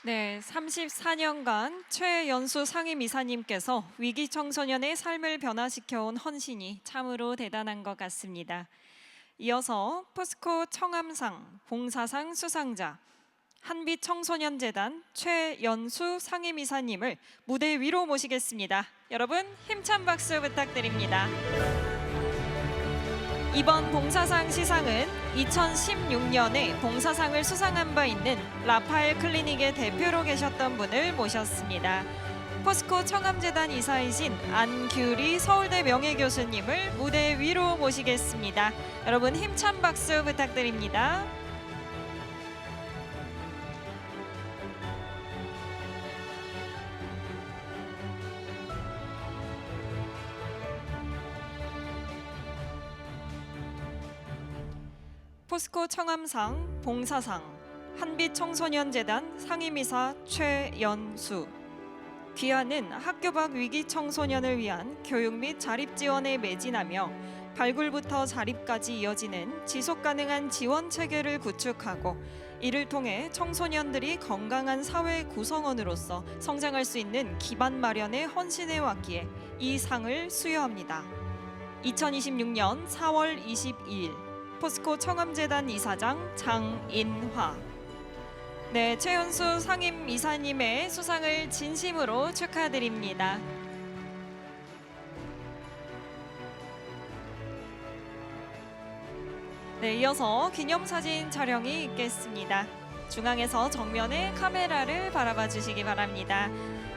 네, 34년간 최연수 상임이사님께서 위기 청소년의 삶을 변화시켜온 헌신이 참으로 대단한 것 같습니다. 이어서 포스코 청암상 봉사상 수상자 한빛청소년재단 최연수 상임이사님을 무대 위로 모시겠습니다. 여러분 힘찬 박수 부탁드립니다. 이번 봉사상 시상은 2016년에 봉사상을 수상한 바 있는 라파엘 클리닉의 대표로 계셨던 분을 모셨습니다. 포스코 청암재단 이사이신 안규리 서울대 명예교수님을 무대 위로 모시겠습니다. 여러분 힘찬 박수 부탁드립니다. 포스코 청암상 봉사상 한빛청소년재단 상임이사 최연수 귀하는 학교 밖 위기 청소년을 위한 교육 및 자립 지원에 매진하며 발굴부터 자립까지 이어지는 지속가능한 지원 체계를 구축하고 이를 통해 청소년들이 건강한 사회 구성원으로서 성장할 수 있는 기반 마련에 헌신해 왔기에 이 상을 수여합니다. 2026년 4월 22일 포스코 청암재단 이사장 장인화. 네, 최연수 상임 이사님의 수상을 진심으로 축하드립니다. 네, 이어서 기념사진 촬영이 있겠습니다. 중앙에서 정면에 카메라를 바라봐 주시기 바랍니다.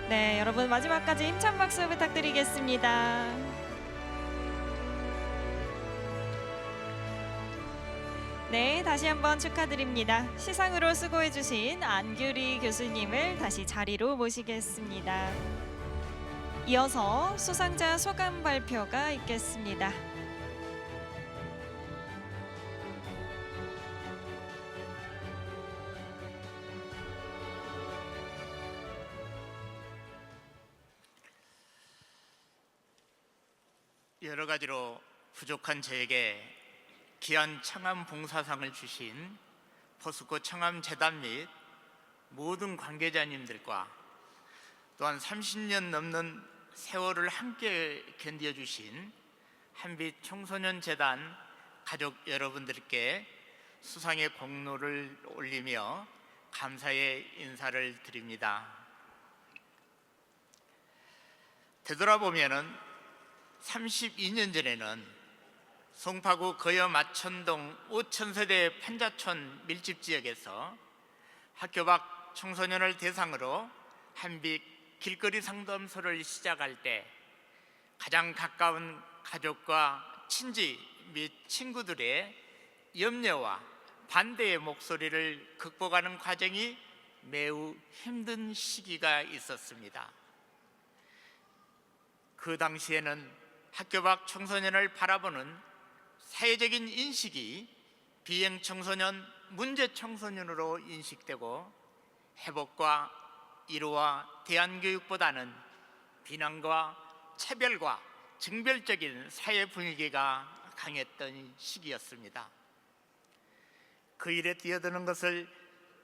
네, 여러분 마지막까지 힘찬 박수 부탁드리겠습니다. 네, 다시 한번 축하드립니다. 시상으로 수고해주신 안규리 교수님을 다시 자리로 모시겠습니다. 이어서 수상자 소감 발표가 있겠습니다. 여러 가지로 부족한 저에게 귀한 청암 봉사상을 주신 포스코 청암재단 및 모든 관계자님들과 또한 30년 넘는 세월을 함께 견뎌주신 한빛 청소년재단 가족 여러분들께 수상의 공로를 올리며 감사의 인사를 드립니다. 되돌아보면은 32년 전에는 송파구 거여 마천동 5,000세대 판자촌 밀집 지역에서 학교 밖 청소년을 대상으로 한빛 길거리 상담소를 시작할 때 가장 가까운 가족과 친지 및 친구들의 염려와 반대의 목소리를 극복하는 과정이 매우 힘든 시기가 있었습니다. 그 당시에는 학교 밖 청소년을 바라보는 사회적인 인식이 비행 청소년, 문제 청소년으로 인식되고 회복과 위로와 대안교육보다는 비난과 차별과 증별적인 사회 분위기가 강했던 시기였습니다. 그 일에 뛰어드는 것을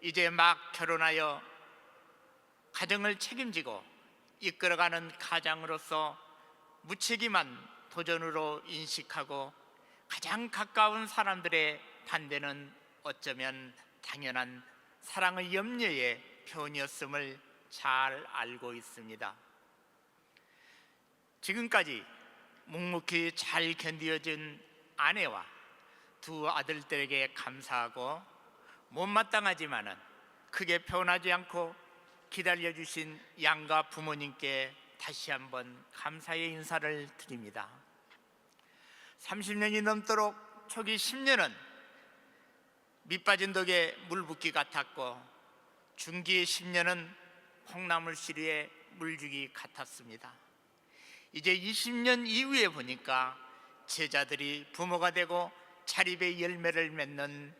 이제 막 결혼하여 가정을 책임지고 이끌어가는 가장으로서 무책임한 도전으로 인식하고 가장 가까운 사람들의 반대는 어쩌면 당연한 사랑의 염려의 표현이었음을 잘 알고 있습니다. 지금까지 묵묵히 잘 견디어준 아내와 두 아들들에게 감사하고 못마땅하지만은 크게 표현하지 않고 기다려주신 양가 부모님께 다시 한번 감사의 인사를 드립니다. 30년이 넘도록 초기 10년은 밑빠진 독에 물붓기 같았고 중기 10년은 콩나물시루에 물주기 같았습니다. 이제 20년 이후에 보니까 제자들이 부모가 되고 자립의 열매를 맺는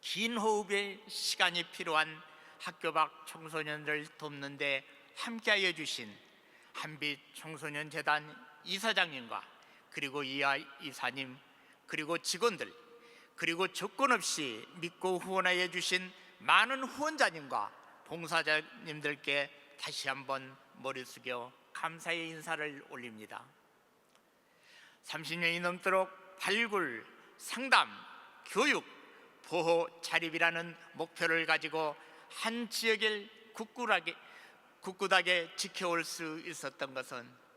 긴 호흡의 시간이 필요한 학교 밖 청소년들을 돕는 데 함께하여 주신 한빛 청소년재단 이사장님과 그리고 이하 이사님 그리고 직원들 그리고 조건 없이 믿고 후원하여 주신 많은 후원자님과 봉사자님들께 다시 한번 머리 숙여 감사의 인사를 올립니다. 30년이 넘도록 발굴, 상담, 교육, 보호, 자립이라는 목표를 가지고 한 지역을 굳굳하게 지켜올 수 있었던 것은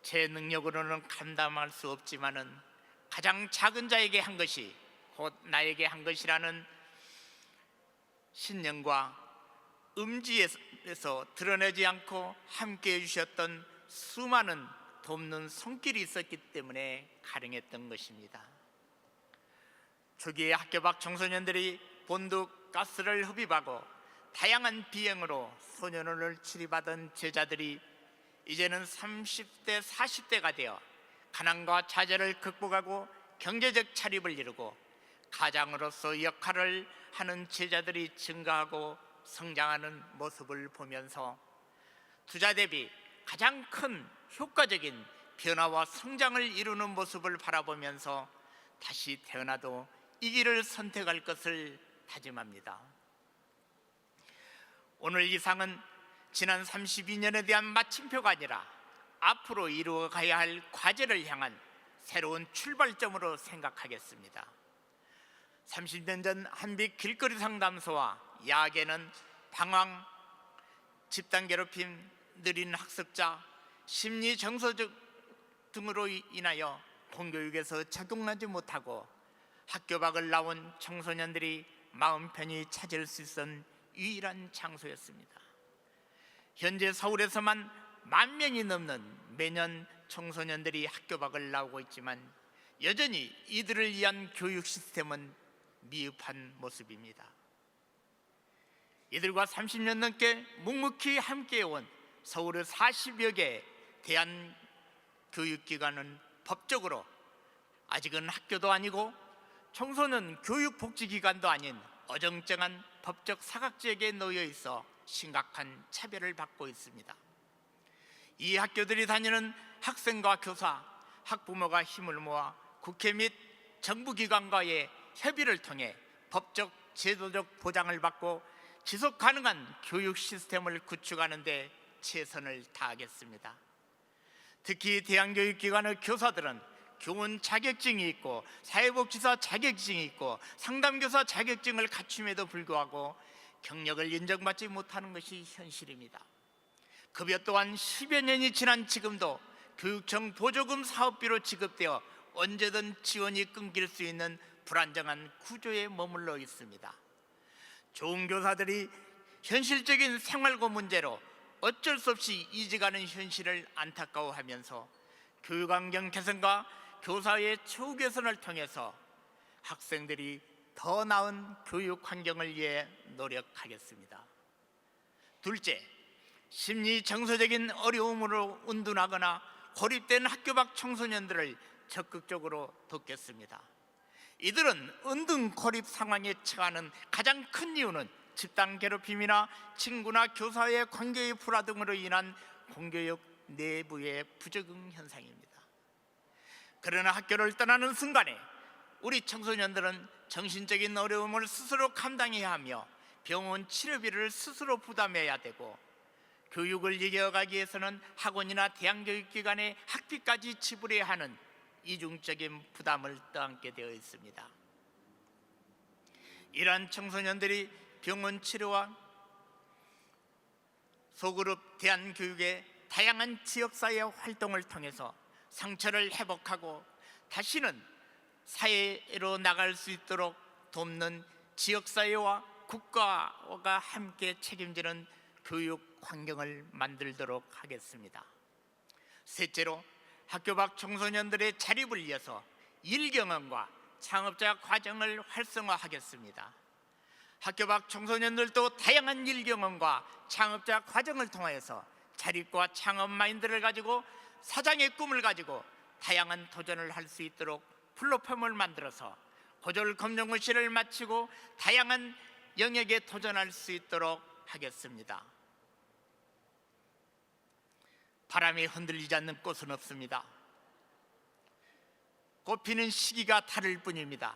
제 능력으로는 감당할 수 없지만은 가장 작은 자에게 한 것이 곧 나에게 한 것이라는 신념과 음지에서 드러내지 않고 함께해 주셨던 수많은 돕는 손길이 있었기 때문에 가능했던 것입니다. 초기에 학교 밖 청소년들이 본드 가스를 흡입하고 다양한 비행으로 소년원을 출입하던 제자들이 이제는 30대, 40대가 되어 가난과 좌절을 극복하고 경제적 자립을 이루고 가장으로서 역할을 하는 제자들이 증가하고 성장하는 모습을 보면서 투자 대비 가장 큰 효과적인 변화와 성장을 이루는 모습을 바라보면서 다시 태어나도 이 길을 선택할 것을 다짐합니다. 오늘 이 상은 지난 32년에 대한 마침표가 아니라 앞으로 이루어가야 할 과제를 향한 새로운 출발점으로 생각하겠습니다. 30년 전 한빛 길거리 상담소와 야계는 방황, 집단 괴롭힘, 느린 학습자, 심리 정서적 등으로 인하여 공교육에서 적용하지 못하고 학교 밖을 나온 청소년들이 마음 편히 찾을 수 있었던 유일한 장소였습니다. 현재 서울에서만 10,000명이 넘는 매년 청소년들이 학교 밖을 나오고 있지만 여전히 이들을 위한 교육 시스템은 미흡한 모습입니다. 이들과 30년 넘게 묵묵히 함께해온 서울의 40여 개 대한교육기관은 법적으로 아직은 학교도 아니고 청소년 교육복지기관도 아닌 어정쩡한 법적 사각지역에 놓여 있어 심각한 차별을 받고 있습니다. 이 학교들이 다니는 학생과 교사, 학부모가 힘을 모아 국회 및 정부기관과의 협의를 통해 법적, 제도적 보장을 받고 지속 가능한 교육 시스템을 구축하는 데 최선을 다하겠습니다. 특히 대한교육기관의 교사들은 교원 자격증이 있고 사회복지사 자격증이 있고 상담교사 자격증을 갖춤에도 불구하고 경력을 인정받지 못하는 것이 현실입니다. 급여 또한 10여 년이 지난 지금도 교육청 보조금 사업비로 지급되어 언제든 지원이 끊길 수 있는 불안정한 구조에 머물러 있습니다. 좋은 교사들이 현실적인 생활고 문제로 어쩔 수 없이 이직하는 현실을 안타까워하면서 교육환경 개선과 교사의 처우 개선을 통해서 학생들이 더 나은 교육 환경을 위해 노력하겠습니다. 둘째, 심리 정서적인 어려움으로 은둔하거나 고립된 학교 밖 청소년들을 적극적으로 돕겠습니다. 이들은 은둔 고립 상황에 처하는 가장 큰 이유는 집단 괴롭힘이나 친구나 교사의 관계의 불화 등으로 인한 공교육 내부의 부적응 현상입니다. 그러나 학교를 떠나는 순간에 우리 청소년들은 정신적인 어려움을 스스로 감당해야 하며 병원 치료비를 스스로 부담해야 되고 교육을 이겨가기 위해서는 학원이나 대학교육기관의 학비까지 지불해야 하는 이중적인 부담을 떠안게 되어 있습니다. 이러한 청소년들이 병원 치료와 소그룹 대한교육의 다양한 지역사회 활동을 통해서 상처를 회복하고 다시는 사회로 나갈 수 있도록 돕는 지역사회와 국가가 함께 책임지는 교육 환경을 만들도록 하겠습니다. 셋째로 학교 밖 청소년들의 자립을 위해서 일경험과 창업자 과정을 활성화하겠습니다. 학교 밖 청소년들도 다양한 일경험과 창업자 과정을 통해서 자립과 창업 마인드를 가지고 사장의 꿈을 가지고 다양한 도전을 할 수 있도록 플랫폼을 만들어서 고졸 검정고시를 마치고 다양한 영역에 도전할 수 있도록 하겠습니다. 바람에 흔들리지 않는 꽃은 없습니다. 꽃피는 시기가 다를 뿐입니다.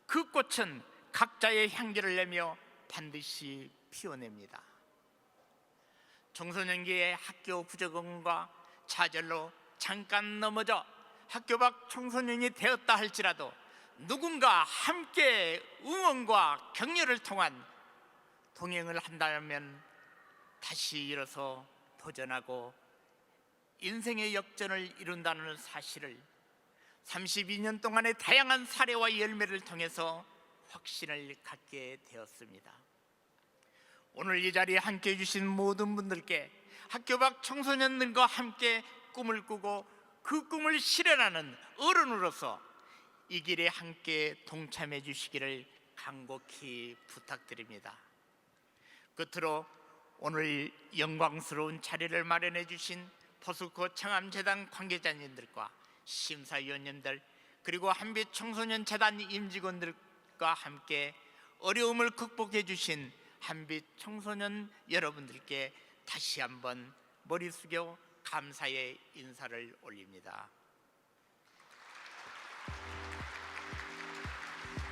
그 꽃은 각자의 향기를 내며 반드시 피어냅니다. 청소년기의 학교 부적응과 좌절로 잠깐 넘어져 학교 밖 청소년이 되었다 할지라도 누군가 함께 응원과 격려를 통한 동행을 한다면 다시 일어서 도전하고 인생의 역전을 이룬다는 사실을 32년 동안의 다양한 사례와 열매를 통해서 확신을 갖게 되었습니다. 오늘 이 자리에 함께 해주신 모든 분들께 학교 밖 청소년들과 함께 꿈을 꾸고 그 꿈을 실현하는 어른으로서 이 길에 함께 동참해 주시기를 간곡히 부탁드립니다. 끝으로 오늘 영광스러운 자리를 마련해 주신 포스코 청암재단 관계자님들과 심사위원님들 그리고 한빛청소년재단 임직원들과 함께 어려움을 극복해 주신 한빛청소년 여러분들께 다시 한번 머리 숙여 감사의 인사를 올립니다.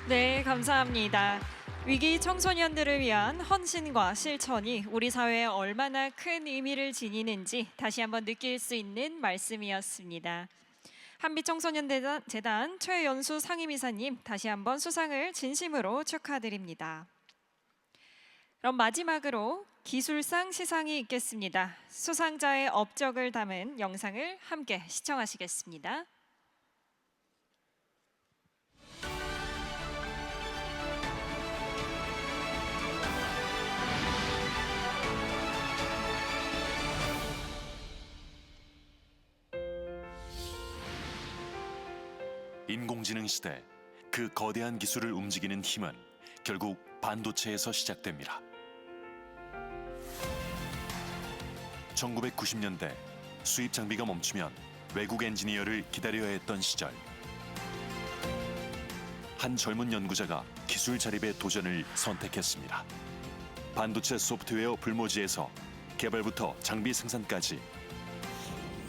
네, 감사합니다. 위기 청소년들을 위한 헌신과 실천이 우리 사회에 얼마나 큰 의미를 지니는지 다시 한번 느낄 수 있는 말씀이었습니다. 한빛청소년재단 최연수 상임이사님 다시 한번 수상을 진심으로 축하드립니다. 그럼 마지막으로 기술상 시상이 있겠습니다. 수상자의 업적을 담은 영상을 함께 시청하시겠습니다. 인공지능 시대, 그 거대한 기술을 움직이는 힘은 결국 반도체에서 시작됩니다. 1990년대 수입 장비가 멈추면 외국 엔지니어를 기다려야 했던 시절, 한 젊은 연구자가 기술 자립의 도전을 선택했습니다. 반도체 소프트웨어 불모지에서 개발부터 장비 생산까지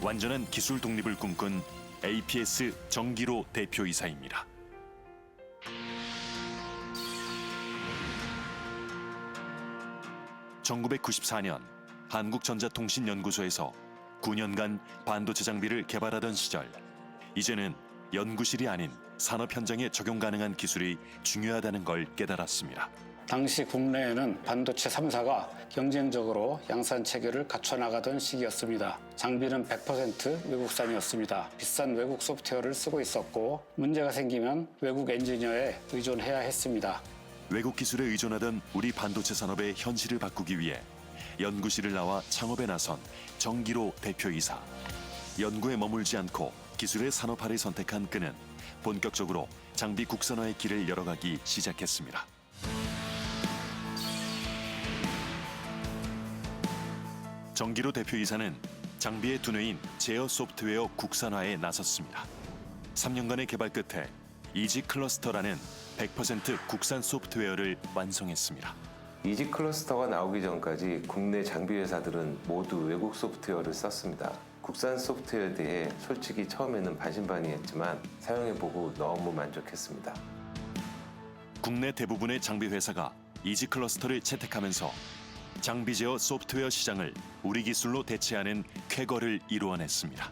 완전한 기술 독립을 꿈꾼 APS 정기로 대표이사입니다. (1994년) 한국전자통신연구소에서 9년간 반도체 장비를 개발하던 시절, 이제는 연구실이 아닌 산업 현장에 적용 가능한 기술이 중요하다는 걸 깨달았습니다. 당시 국내에는 반도체 3사가 경쟁적으로 양산 체계를 갖춰나가던 시기였습니다. 장비는 100% 외국산이었습니다. 비싼 외국 소프트웨어를 쓰고 있었고 문제가 생기면 외국 엔지니어에 의존해야 했습니다. 외국 기술에 의존하던 우리 반도체 산업의 현실을 바꾸기 위해 연구실을 나와 창업에 나선 정기로 대표이사. 연구에 머물지 않고 기술의 산업화를 선택한 그는 본격적으로 장비 국산화의 길을 열어가기 시작했습니다. 정기로 대표이사는 장비의 두뇌인 제어 소프트웨어 국산화에 나섰습니다. 3년간의 개발 끝에 이지 클러스터라는 100% 국산 소프트웨어를 완성했습니다. 이지 클러스터가 나오기 전까지 국내 장비 회사들은 모두 외국 소프트웨어를 썼습니다. 국산 소프트웨어에 대해 솔직히 처음에는 반신반의했지만 사용해보고 너무 만족했습니다. 국내 대부분의 장비 회사가 이지 클러스터를 채택하면서 장비 제어 소프트웨어 시장을 우리 기술로 대체하는 쾌거를 이루어냈습니다.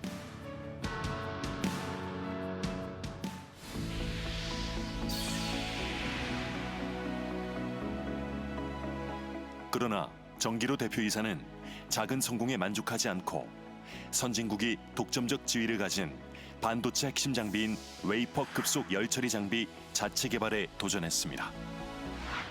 그러나 정기로 대표이사는 작은 성공에 만족하지 않고 선진국이 독점적 지위를 가진 반도체 핵심 장비인 웨이퍼 급속 열처리 장비 자체 개발에 도전했습니다.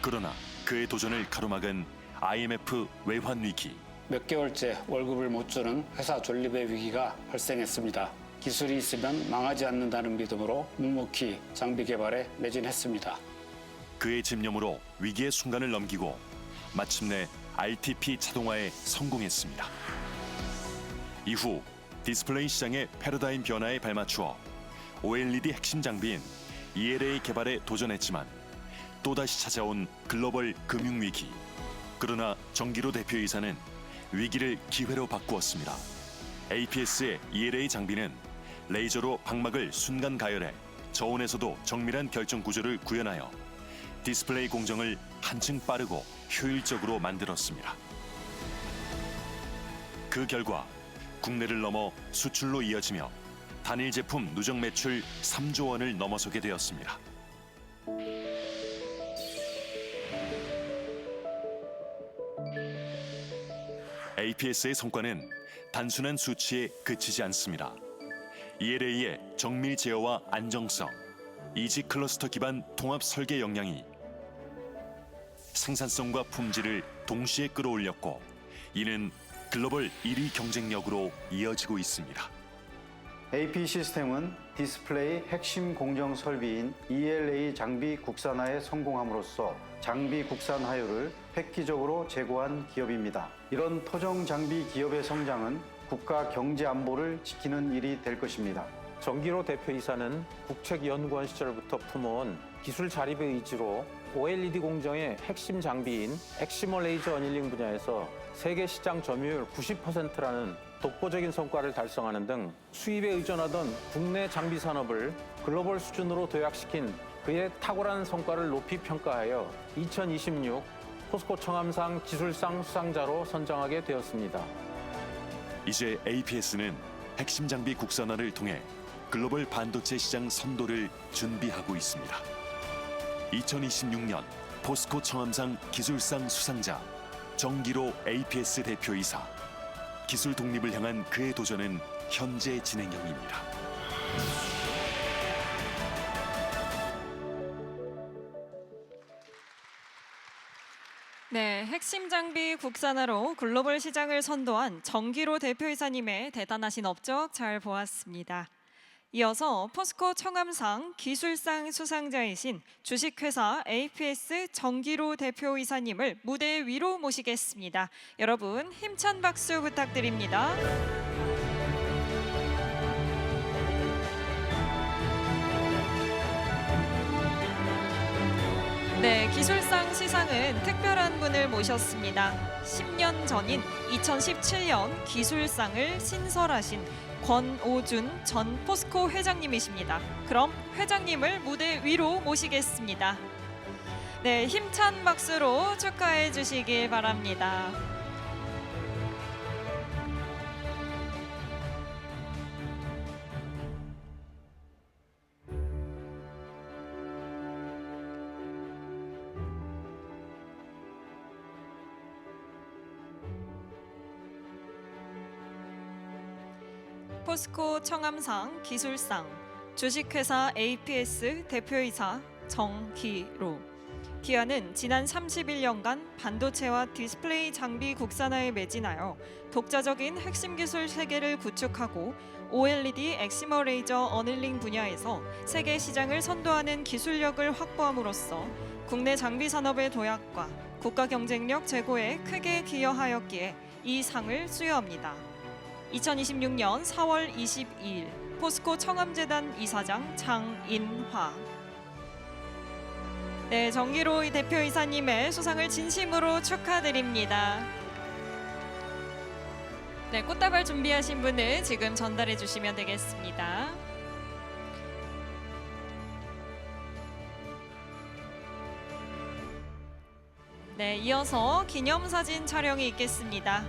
그러나 그의 도전을 가로막은 IMF 외환 위기. 몇 개월째 월급을 못 주는 회사 존립의 위기가 발생했습니다. 기술이 있으면 망하지 않는다는 믿음으로 묵묵히 장비 개발에 매진했습니다. 그의 집념으로 위기의 순간을 넘기고 마침내 RTP 자동화에 성공했습니다. 이후 디스플레이 시장의 패러다임 변화에 발맞추어 OLED 핵심 장비인 ELA 개발에 도전했지만 또다시 찾아온 글로벌 금융위기. 그러나 정기로 대표이사는 위기를 기회로 바꾸었습니다. APS의 ELA 장비는 레이저로 방막을 순간 가열해 저온에서도 정밀한 결정 구조를 구현하여 디스플레이 공정을 한층 빠르고 효율적으로 만들었습니다. 그 결과 국내를 넘어 수출로 이어지며 단일 제품 누적 매출 3조 원을 넘어서게 되었습니다. APS의 성과는 단순한 수치에 그치지 않습니다. ELA의 정밀 제어와 안정성, 이지 클러스터 기반 통합 설계 역량이 생산성과 품질을 동시에 끌어올렸고, 이는 글로벌 1위 경쟁력으로 이어지고 있습니다. AP 시스템은 디스플레이 핵심 공정 설비인 ELA 장비 국산화에 성공함으로써 장비 국산화율을 획기적으로 제고한 기업입니다. 이런 토종 장비 기업의 성장은 국가 경제 안보를 지키는 일이 될 것입니다. 정기로 대표이사는 국책연구원 시절부터 품어온 기술 자립의 의지로 OLED 공정의 핵심 장비인 엑시머 레이저 어닐링 분야에서 세계 시장 점유율 90%라는 독보적인 성과를 달성하는 등 수입에 의존하던 국내 장비 산업을 글로벌 수준으로 도약시킨 그의 탁월한 성과를 높이 평가하여 2026 포스코 청암상 기술상 수상자로 선정하게 되었습니다. 이제 APS는 핵심 장비 국산화를 통해 글로벌 반도체 시장 선도를 준비하고 있습니다. 2026년 포스코 청암상 기술상 수상자 정기로 APS 대표이사. 기술 독립을 향한 그의 도전은 현재 진행형입니다. 네, 핵심 장비 국산화로 글로벌 시장을 선도한 정기로 대표이사님의 대단하신 업적 잘 보았습니다. 이어서 포스코 청암상 기술상 수상자이신 주식회사 APS 정기로 대표이사님을 무대 위로 모시겠습니다. 여러분 힘찬 박수 부탁드립니다. 네, 기술상 시상은 특별한 분을 모셨습니다. 10년 전인 2017년 기술상을 신설하신 권오준 전 포스코 회장님이십니다. 그럼 회장님을 무대 위로 모시겠습니다. 네, 힘찬 박수로 축하해 주시길 바랍니다. 포스코 청암상 기술상 주식회사 APS 대표이사 정기로. 기아는 지난 31년간 반도체와 디스플레이 장비 국산화에 매진하여 독자적인 핵심 기술 체계를 구축하고 OLED 엑시머 레이저 어닐링 분야에서 세계 시장을 선도하는 기술력을 확보함으로써 국내 장비 산업의 도약과 국가 경쟁력 제고에 크게 기여하였기에 이 상을 수여합니다. 2026년 4월 22일 포스코 청암재단 이사장 장인화. 네, 정기로 대표이사님의 수상을 진심으로 축하드립니다. 네, 꽃다발 준비하신 분은 지금 전달해 주시면 되겠습니다. 네, 이어서 기념사진 촬영이 있겠습니다.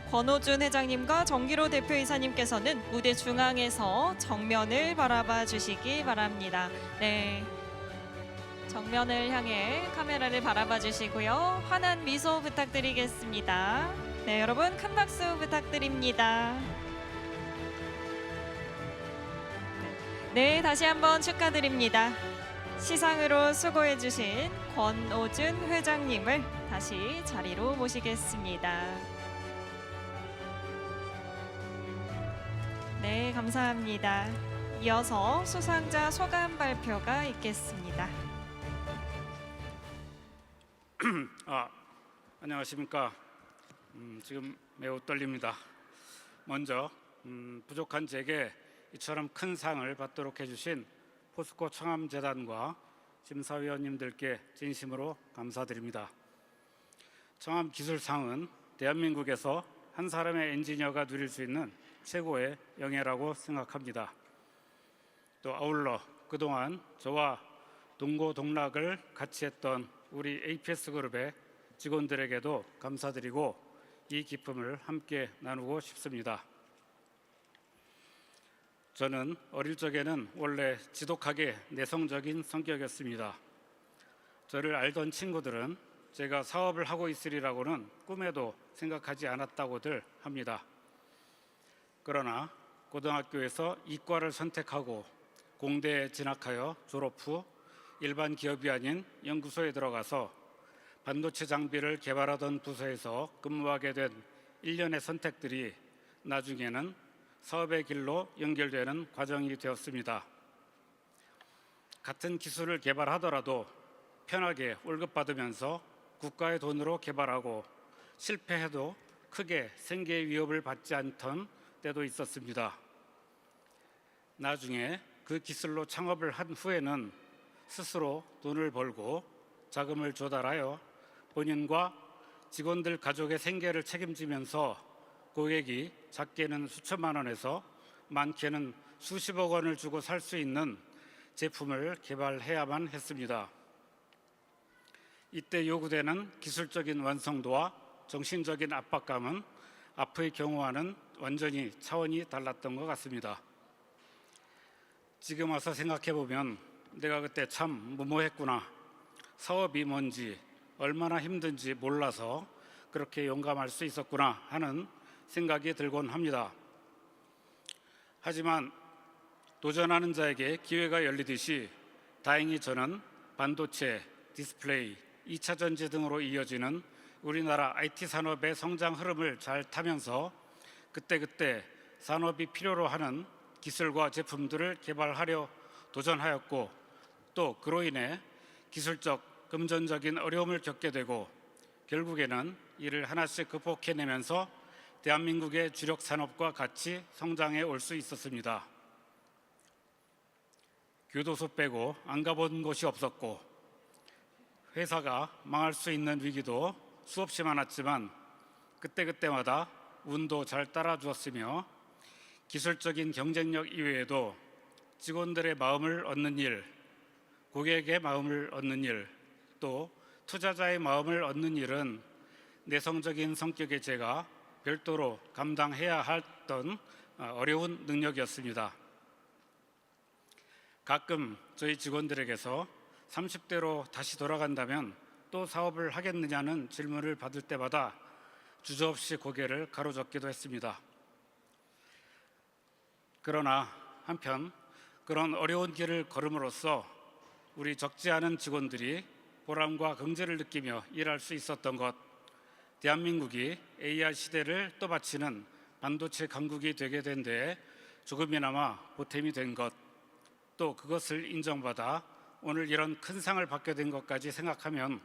권오준 회장님과 정기로 대표이사님께서는 무대 중앙에서 정면을 바라봐 주시기 바랍니다. 네, 정면을 향해 카메라를 바라봐 주시고요. 환한 미소 부탁드리겠습니다. 네, 여러분 큰 박수 부탁드립니다. 네, 다시 한번 축하드립니다. 시상으로 수고해 주신 권오준 회장님을 다시 자리로 모시겠습니다. 네, 감사합니다. 이어서 수상자 소감 발표가 있겠습니다. 안녕하십니까. 지금 매우 떨립니다. 먼저 부족한 제게 이처럼 큰 상을 받도록 해주신 포스코 청암재단과 심사위원님들께 진심으로 감사드립니다. 청암기술상은 대한민국에서 한 사람의 엔지니어가 누릴 수 있는 최고의 영예라고 생각합니다. 또 아울러 그동안 저와 동고동락을 같이 했던 우리 APS 그룹의 직원들에게도 감사드리고 이 기쁨을 함께 나누고 싶습니다. 저는 어릴 적에는 원래 지독하게 내성적인 성격이었습니다. 저를 알던 친구들은 제가 사업을 하고 있으리라고는 꿈에도 생각하지 않았다고들 합니다. 그러나 고등학교에서 이과를 선택하고 공대에 진학하여 졸업 후 일반 기업이 아닌 연구소에 들어가서 반도체 장비를 개발하던 부서에서 근무하게 된 일련의 선택들이 나중에는 사업의 길로 연결되는 과정이 되었습니다. 같은 기술을 개발하더라도 편하게 월급 받으면서 국가의 돈으로 개발하고 실패해도 크게 생계 위협을 받지 않던 때도 있었습니다. 나중에 그 기술로 창업을 한 후에는 스스로 돈을 벌고 자금을 조달하여 본인과 직원들 가족의 생계를 책임지면서 고객이 작게는 수천만 원에서 많게는 수십억 원을 주고 살 수 있는 제품을 개발해야만 했습니다. 이때 요구되는 기술적인 완성도와 정신적인 압박감은 앞의 경우와는 완전히 차원이 달랐던 것 같습니다. 지금 와서 생각해보면 내가 그때 참 무모했구나. 사업이 뭔지 얼마나 힘든지 몰라서 그렇게 용감할 수 있었구나 하는 생각이 들곤 합니다. 하지만 도전하는 자에게 기회가 열리듯이 다행히 저는 반도체, 디스플레이, 2차 전지 등으로 이어지는 우리나라 IT 산업의 성장 흐름을 잘 타면서 그때그때 산업이 필요로 하는 기술과 제품들을 개발하려 도전하였고 또 그로 인해 기술적, 금전적인 어려움을 겪게 되고 결국에는 이를 하나씩 극복해내면서 대한민국의 주력 산업과 같이 성장해 올 수 있었습니다. 교도소 빼고 안 가본 곳이 없었고 회사가 망할 수 있는 위기도 수없이 많았지만 그때그때마다 운도 잘 따라주었으며 기술적인 경쟁력 이외에도 직원들의 마음을 얻는 일, 고객의 마음을 얻는 일, 또 투자자의 마음을 얻는 일은 내성적인 성격의 제가 별도로 감당해야 했던 어려운 능력이었습니다. 가끔 저희 직원들에게서 30대로 다시 돌아간다면 또 사업을 하겠느냐는 질문을 받을 때마다 주저없이 고개를 가로젓기도 했습니다. 그러나 한편 그런 어려운 길을 걸음으로써 우리 적지 않은 직원들이 보람과 긍지를 느끼며 일할 수 있었던 것, 대한민국이 AI 시대를 떠받치는 반도체 강국이 되게 된 데에 조금이나마 보탬이 된 것, 또 그것을 인정받아 오늘 이런 큰 상을 받게 된 것까지 생각하면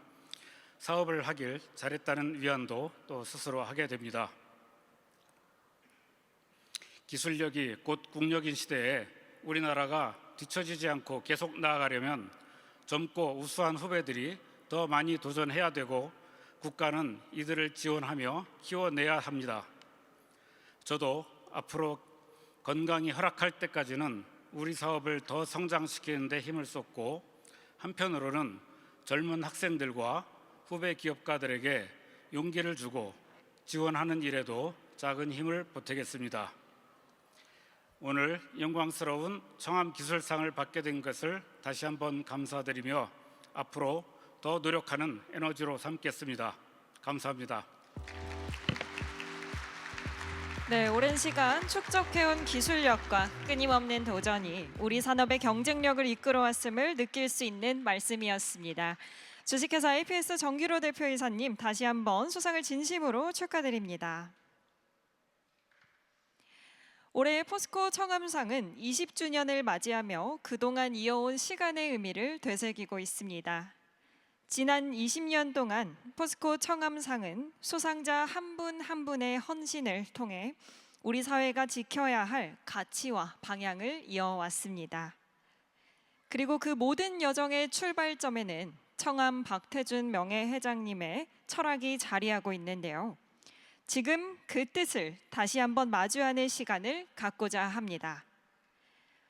사업을 하길 잘했다는 위안도 또 스스로 하게 됩니다. 기술력이 곧 국력인 시대에 우리나라가 뒤처지지 않고 계속 나아가려면 젊고 우수한 후배들이 더 많이 도전해야 되고 국가는 이들을 지원하며 키워내야 합니다. 저도 앞으로 건강이 허락할 때까지는 우리 사업을 더 성장시키는 데 힘을 쏟고 한편으로는 젊은 학생들과 후배 기업가들에게 용기를 주고 지원하는 일에도 작은 힘을 보태겠습니다. 오늘 영광스러운 청암기술상을 받게 된 것을 다시 한번 감사드리며 앞으로 더 노력하는 에너지로 삼겠습니다. 감사합니다. 네, 오랜 시간 축적해온 기술력과 끊임없는 도전이 우리 산업의 경쟁력을 이끌어왔음을 느낄 수 있는 말씀이었습니다. 주식회사 APS 정규로 대표이사님 다시 한번 수상을 진심으로 축하드립니다. 올해 포스코 청암상은 20주년을 맞이하며 그동안 이어온 시간의 의미를 되새기고 있습니다. 지난 20년 동안 포스코 청암상은 수상자 한 분 한 분의 헌신을 통해 우리 사회가 지켜야 할 가치와 방향을 이어왔습니다. 그리고 그 모든 여정의 출발점에는 청암 박태준 명예회장님의 철학이 자리하고 있는데요. 지금 그 뜻을 다시 한번 마주하는 시간을 갖고자 합니다.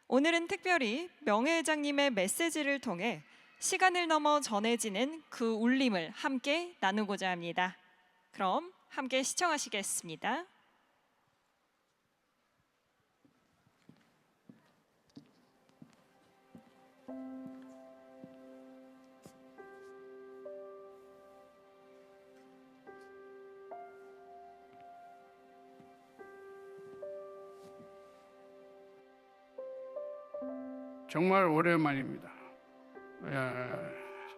오늘은 특별히 명예회장님의 메시지를 통해 시간을 넘어 전해지는 그 울림을 함께 나누고자 합니다. 그럼 함께 시청하시겠습니다. 정말 오랜만입니다.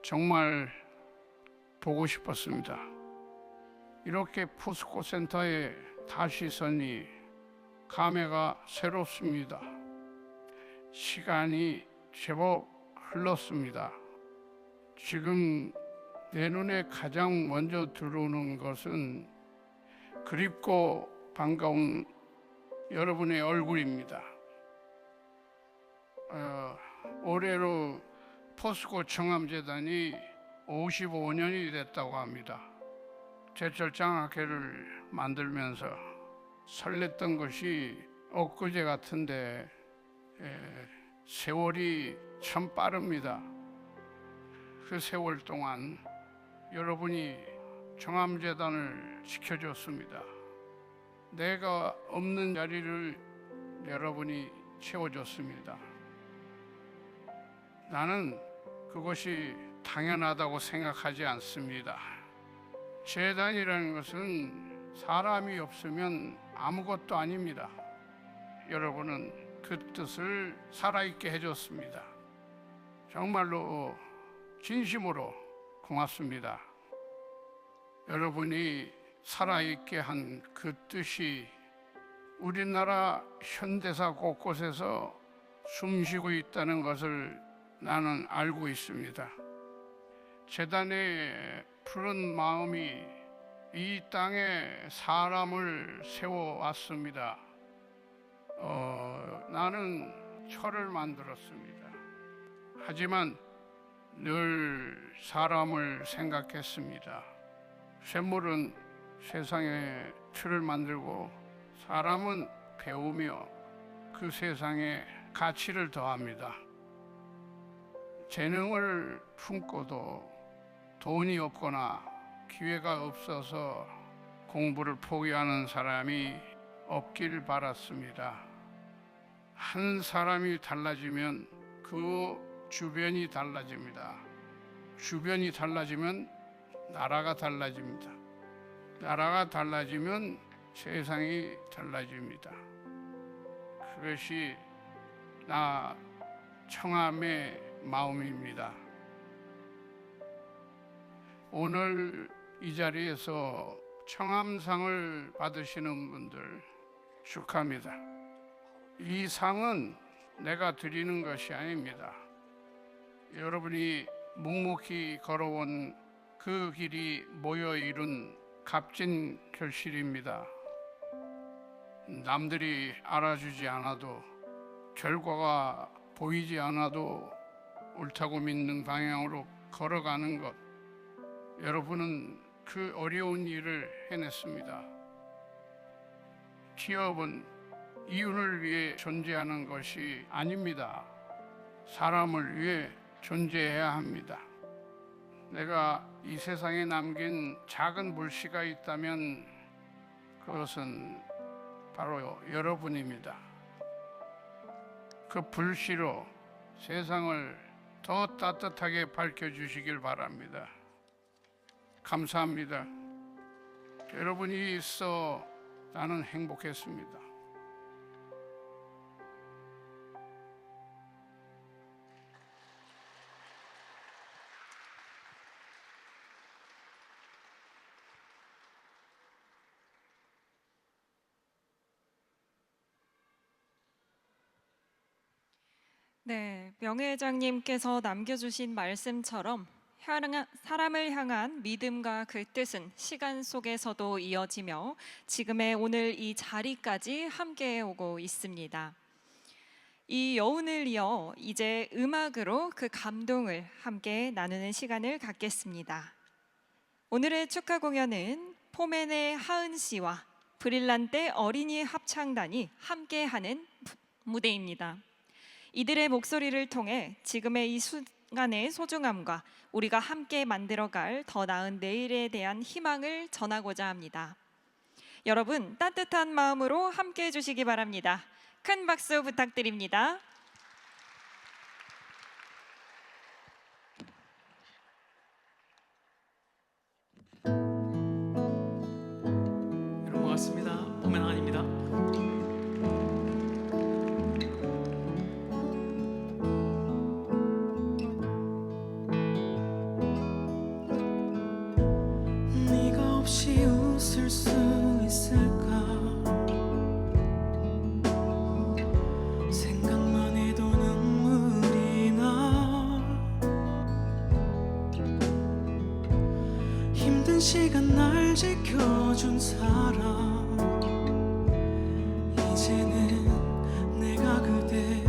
정말 보고 싶었습니다. 이렇게 포스코 센터에 다시 서니 감회가 새롭습니다. 시간이 제법 흘렀습니다. 지금 내 눈에 가장 먼저 들어오는 것은 그립고 반가운 여러분의 얼굴입니다. 올해로 포스코 청암재단이 55년이 됐다고 합니다. 제철장학회를 만들면서 설렜던 것이 엊그제 같은데 세월이 참 빠릅니다. 그 세월 동안 여러분이 청암재단을 지켜줬습니다. 내가 없는 자리를 여러분이 채워줬습니다. 나는 그것이 당연하다고 생각하지 않습니다. 재단이라는 것은 사람이 없으면 아무것도 아닙니다. 여러분은 그 뜻을 살아있게 해줬습니다. 정말로 진심으로 고맙습니다. 여러분이 살아있게 한 그 뜻이 우리나라 현대사 곳곳에서 숨쉬고 있다는 것을 나는 알고 있습니다. 재단의 푸른 마음이 이 땅에 사람을 세워왔습니다. 나는 철을 만들었습니다. 하지만 늘 사람을 생각했습니다. 샘물은 세상에 틀을 만들고 사람은 배우며 그 세상에 가치를 더합니다. 재능을 품고도 돈이 없거나 기회가 없어서 공부를 포기하는 사람이 없길 바랐습니다. 한 사람이 달라지면 그 주변이 달라집니다. 주변이 달라지면 나라가 달라집니다. 나라가 달라지면 세상이 달라집니다. 그것이 나 청함의 마음입니다. 오늘 이 자리에서 청함상을 받으시는 분들 축하합니다. 이 상은 내가 드리는 것이 아닙니다. 여러분이 묵묵히 걸어온 그 길이 모여 이룬 값진 결실입니다. 남들이 알아주지 않아도 결과가 보이지 않아도 옳다고 믿는 방향으로 걸어가는 것, 여러분은 그 어려운 일을 해냈습니다. 기업은 이윤을 위해 존재하는 것이 아닙니다. 사람을 위해 존재해야 합니다. 내가 이 세상에 남긴 작은 물씨가 있다면 그것은 바로 여러분입니다. 그 불씨로 세상을 더 따뜻하게 밝혀주시길 바랍니다. 감사합니다. 여러분이 있어 나는 행복했습니다. 네, 명예회장님께서 남겨주신 말씀처럼 사람을 향한 믿음과 그 뜻은 시간 속에서도 이어지며 지금의 오늘 이 자리까지 함께 오고 있습니다. 이 여운을 이어 이제 음악으로 그 감동을 함께 나누는 시간을 갖겠습니다. 오늘의 축하 공연은 포맨의 하은 씨와 브릴란테 어린이 합창단이 함께하는 무대입니다. 이들의 목소리를 통해 지금의 이 순간의 소중함과 우리가 함께 만들어갈 더 나은 내일에 대한 희망을 전하고자 합니다. 여러분 따뜻한 마음으로 함께 해주시기 바랍니다. 큰 박수 부탁드립니다. 여러분 반갑습니다. 포맨 하은입니다. 네가 없이 웃을 수 있을까? 생각만 해도 눈물이 나. 힘든 시간 날 지켜준 사람, 이제는 내가 그대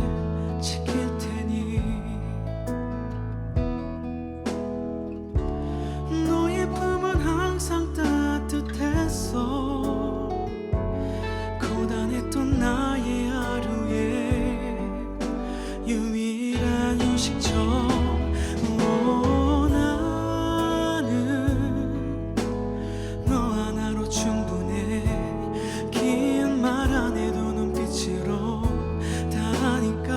지킬 테니. 너의 품은 항상 따뜻했어. 고단했던 나의 하루에 유일한 휴식처. 나는 너 하나로 충분해. 긴 말 안 해도 눈빛으로 다 하니까.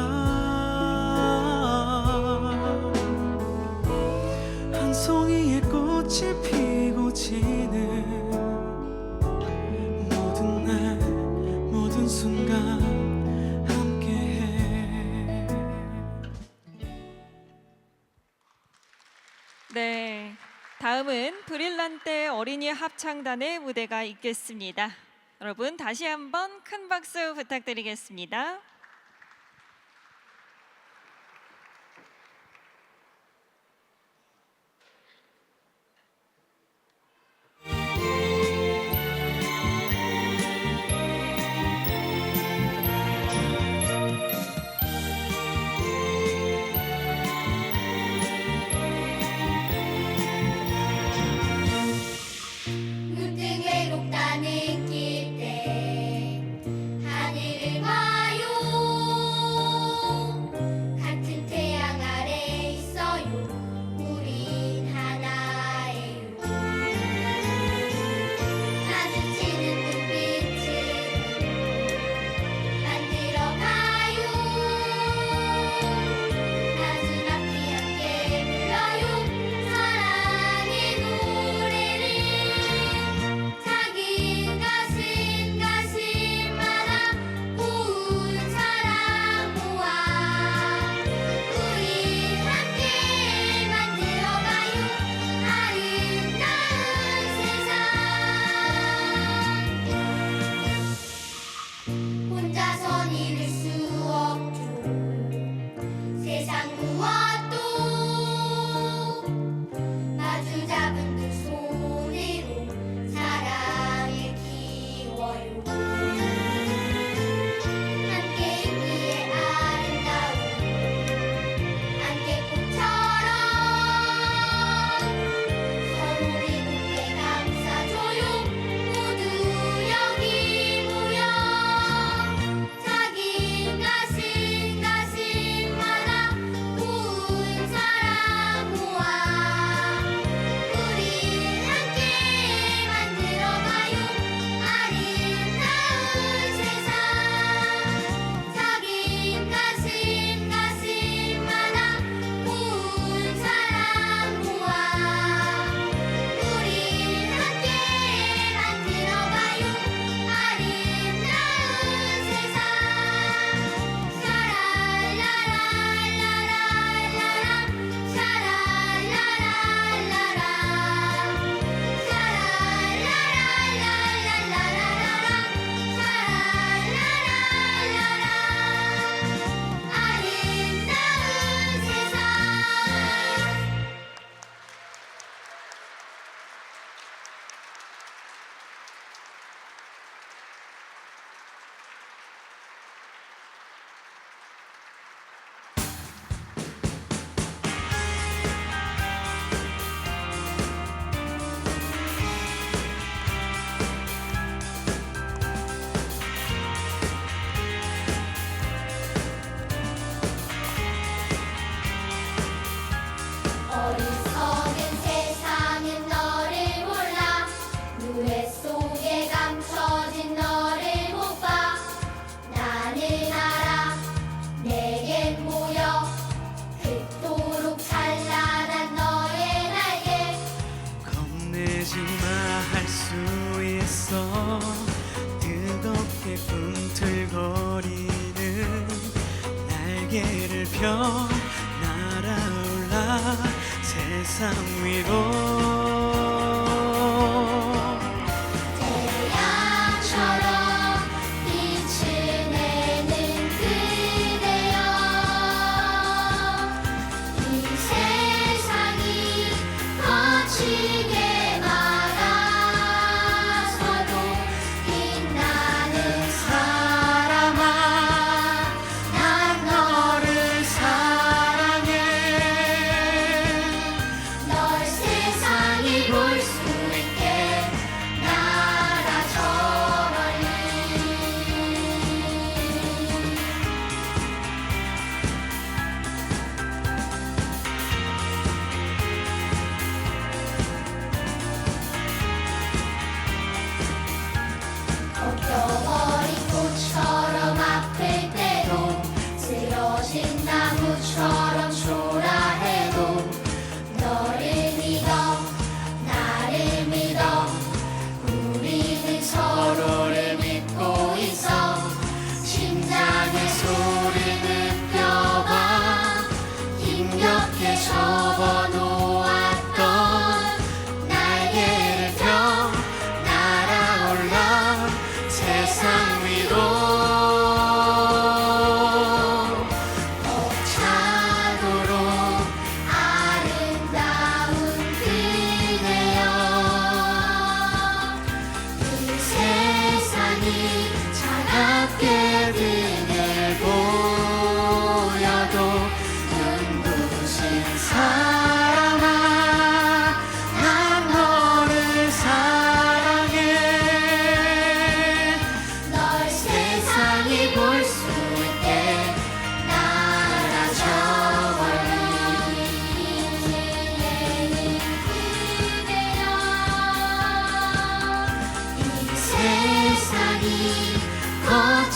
한 송이의 꽃이 피고 지는 모든 날 모든 순간 함께해. 네, 다음은 브릴란테 어린이 합창단의 무대가 있겠습니다. 여러분 다시 한번 큰 박수 부탁드리겠습니다. 문득 외롭다는 길 때 하늘을 봐요. 같은 태양 아래 있어요. 우린 하나예요. 마주치는 눈빛을 만들어가요. 마지막에 함께 불러요. 사랑의 노래를. 작은 가슴마다 고운 사랑 모아 우리 함께 만들어가요. 아름다운 세상. 혼자선 이룰 수 없죠. 세상 무엇도 마주 잡은 두 손으로 사랑을 키워요. 함께 있기에 아름다운 안개꽃처럼 서로를 곱게 감싸줘요. 모두 여기 모여 작은 가슴마다 고운 사랑 모아 우리 함께 만들어가요. 아름다운 세상. 작은 가슴마다 고운 사랑 모아 우리 함께 만들어가요. 아름다운 세상. 어리석은 세상은 너를 몰라. 누에 속에 감춰진 너를 못 봐. 나는 알아. 내겐 보여. 그토록 찬란한 너의 날개. 겁내지 마 할 수 있어. 뜨겁게 꿈틀거리는 날개를 펴 날아올라 세상 위로. 태양처럼 빛을 내는 그대여. 이 세상이 거치게 말아서도 빛나는 사람아. 난 너를 사랑해. 널 세상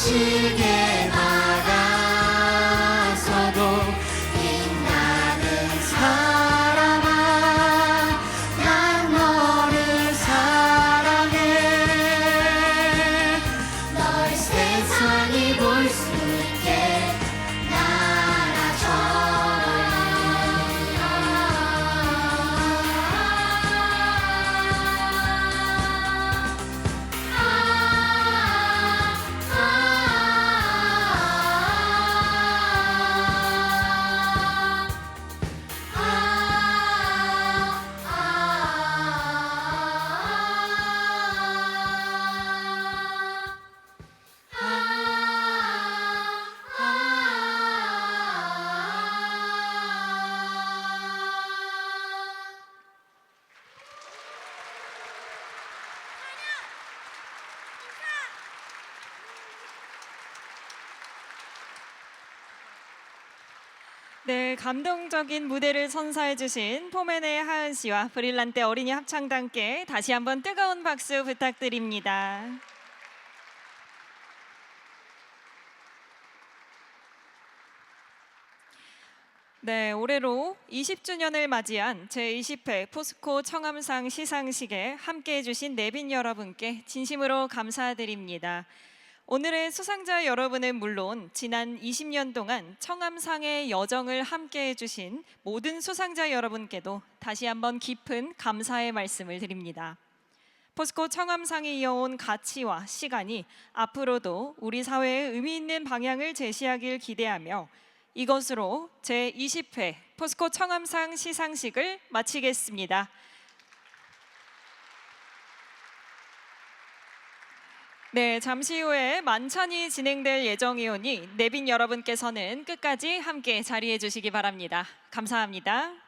멈추게 막아서도 빛나는 사람아 난 너를 사랑해 널 세상이 볼 수 있게 네, 감동적인 무대를 선사해 주신 포맨의 하은 씨와 브릴란테 어린이 합창단께 다시 한번 뜨거운 박수 부탁드립니다. 네, 올해로 20주년을 맞이한 제20회 포스코 청암상 시상식에 함께해 주신 내빈 여러분께 진심으로 감사드립니다. 오늘의 수상자 여러분은 물론 지난 20년 동안 청암상의 여정을 함께해 주신 모든 수상자 여러분께도 다시 한번 깊은 감사의 말씀을 드립니다. 포스코 청암상이 이어온 가치와 시간이 앞으로도 우리 사회에 의미 있는 방향을 제시하길 기대하며 이것으로 제20회 포스코 청암상 시상식을 마치겠습니다. 네, 잠시 후에 만찬이 진행될 예정이오니 내빈 여러분께서는 끝까지 함께 자리해 주시기 바랍니다. 감사합니다.